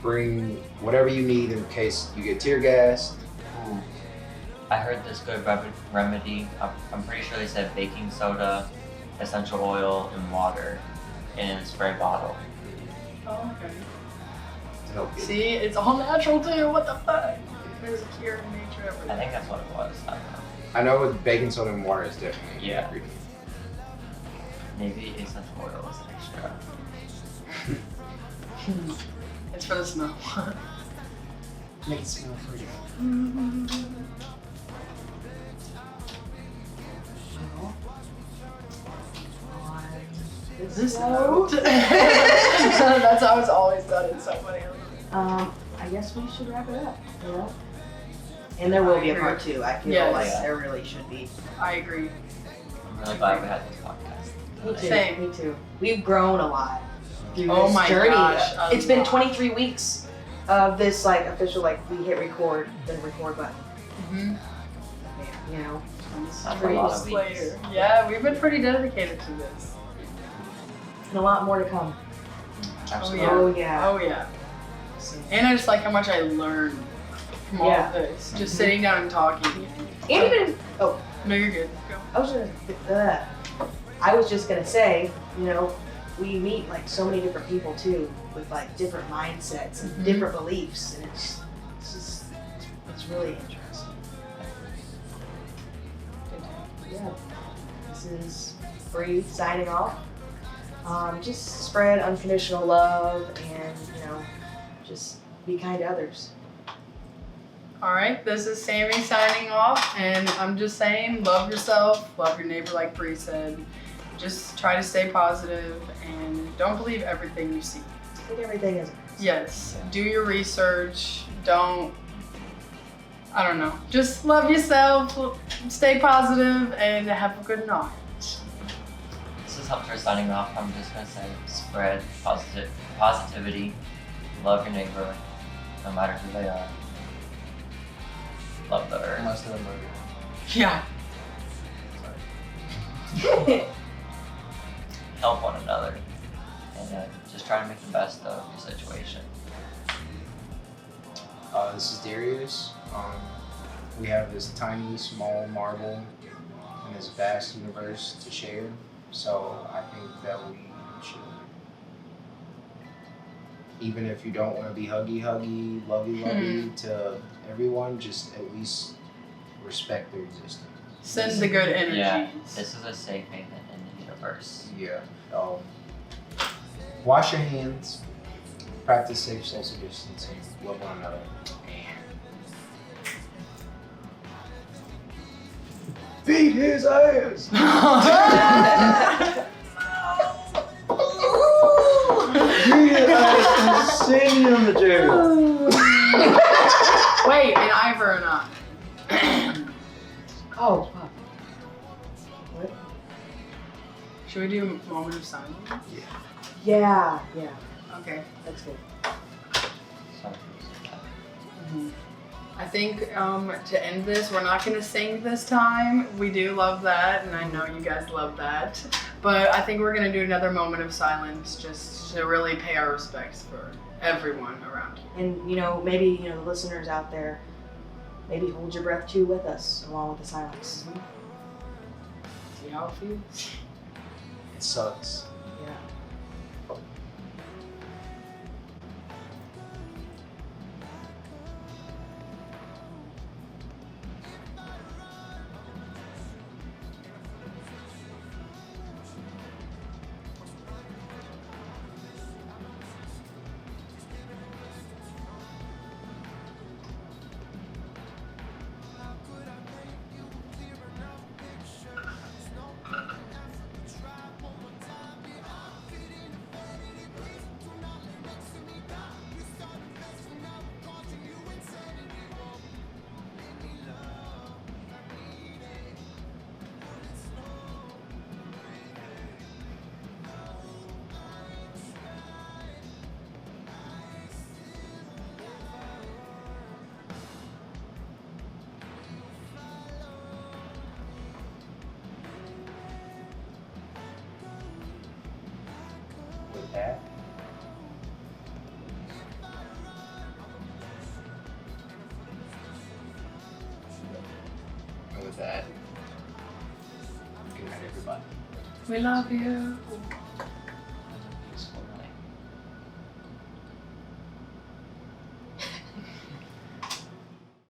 Bring whatever you need in case you get tear gassed. I heard this good remedy. I'm pretty sure they said baking soda, essential oil, and water in a spray bottle. Oh, okay. To help you. See, it's all natural too. What the fuck? There's a cure in nature I everywhere. think that's what it was. I don't know. I know with baking soda and water is definitely Yeah. ingredient. Maybe essential oil is extra. It's for the smell. Make it smell pretty. This note. That's how it's always done. It's so funny. I guess we should wrap it up. You know. And there will be a part 2. I feel Yes. like there really should be. I agree. I'm really glad we had this podcast. Me too. Same. Me too. We've grown a lot through Oh this my journey. gosh, a It's been lot. 23 weeks of this like official like we hit record, then record button. Mm-hmm. You know. That's a Pretty lot of weeks. Later. Yeah, we've been pretty dedicated to this. And a lot more to come. Absolutely. yeah. Oh yeah. Oh yeah. And I just like how much I learned from all Yeah. of this. Just sitting down and talking. And even oh, No, you're good. Go. I was just gonna say, you know, we meet like so many different people too, with like different mindsets and Mhm. different beliefs, and it's really interesting. Yeah, this is Bree signing off. Just spread unconditional love, and you know, just be kind to others. All right, this is Sammy signing off, and I'm just saying, love yourself, love your neighbor, like Bree said. Just try to stay positive, and don't believe everything you see. Take everything as Yes, do your research. Don't, I don't know. Just love yourself, stay positive, and have a good night. This is Hunter signing off. I'm just gonna say spread positivity, love your neighbor, no matter who they are. Love the earth. Unless they're a murderer. Yeah. Help one another, and just try to make the best of your situation. This is Darius. We have this tiny, small marble in this vast universe to share. So I think that we should, even if you don't want to be huggy, lovey to everyone, just at least respect their existence. Send the good energies. Yeah, this is a safe haven in the universe. Yeah. Wash your hands. Practice safe social distancing. Love one another. And beat his ass. Beat his ass and send him to jail. Wait, an eye for an eye. Oh, fuck. What? Should we do a moment of silence? Yeah, Okay. that's good. Sorry. I think to end this, we're not going to sing this time. We do love that, and I know you guys love that. But I think we're going to do another moment of silence just to really pay our respects for everyone around you. And you know, maybe you know the listeners out there, maybe hold your breath too with us, along with the silence. See how it feels? It sucks. Yeah. With that, and with that, good night, everybody. We love you.